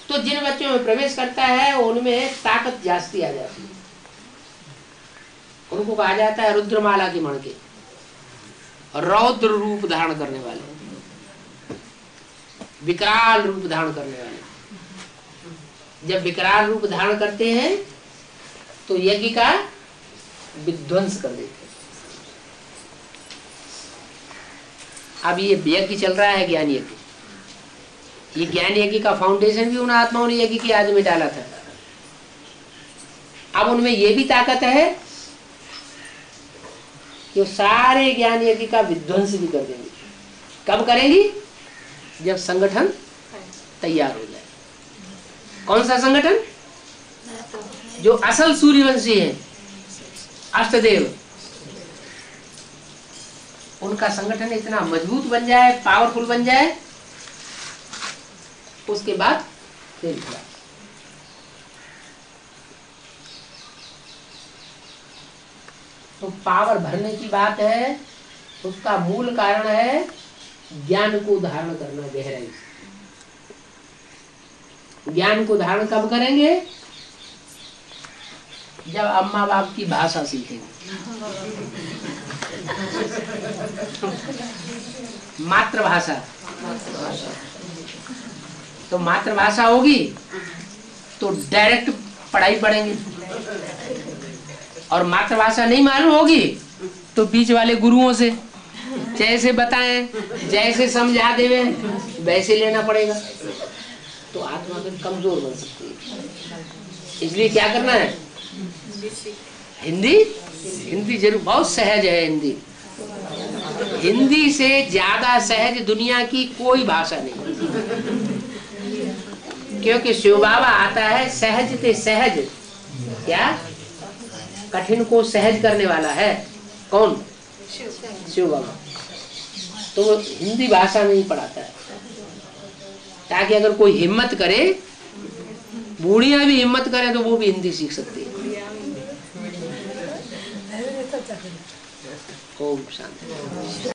तो जिन बच्चों में प्रवेश करता है उनमें ताकत जास्ती आ जाती है, उनको कहा जाता है रुद्रमाला के मणके, रौद्र रूप धारण करने वाले, विकराल रूप धारण करने वाले। जब विकराल रूप धारण करते हैं तो यज्ञ का विध्वंस कर देते हैं। अब ये यज्ञ चल रहा है ज्ञान यज्ञ, ये ज्ञान यज्ञ का फाउंडेशन भी उन आत्माओं ने यज्ञ की आदि में डाला था। अब उनमें ये भी ताकत है कि सारे ज्ञान यज्ञ का विध्वंस भी कर देंगे। कब करेंगी? जब संगठन तैयार हो जाए। कौन सा संगठन? जो असल सूर्यवंशी है, अष्टदेव, उनका संगठन इतना मजबूत बन जाए, पावरफुल बन जाए, उसके बाद फिर तो पावर भरने की बात है। उसका मूल कारण है ज्ञान को धारण करना गहराई से। ज्ञान को धारण कब करेंगे? जब अम्मा बाप की भाषा सीखेंगे, मातृभाषा। तो मातृभाषा होगी तो डायरेक्ट पढ़ाई पढ़ेंगे, और मातृभाषा नहीं मालूम होगी तो बीच वाले गुरुओं से जैसे बताएं, जैसे समझा देवे वैसे लेना पड़ेगा, तो आत्मा फिर कमजोर बन सकती है। इसलिए क्या करना है? हिंदी जरूर, बहुत सहज है हिंदी। हिंदी से ज्यादा सहज दुनिया की कोई भाषा नहीं, क्योंकि शिव बाबा आता है सहज ते सहज, क्या कठिन को सहज करने वाला है। कौन? शिव बाबा। तो वो हिंदी भाषा में ही पढ़ाता है, ताकि अगर कोई हिम्मत करे, बूढ़िया भी हिम्मत करे, तो वो भी हिंदी सीख सकती है। ओम शांति।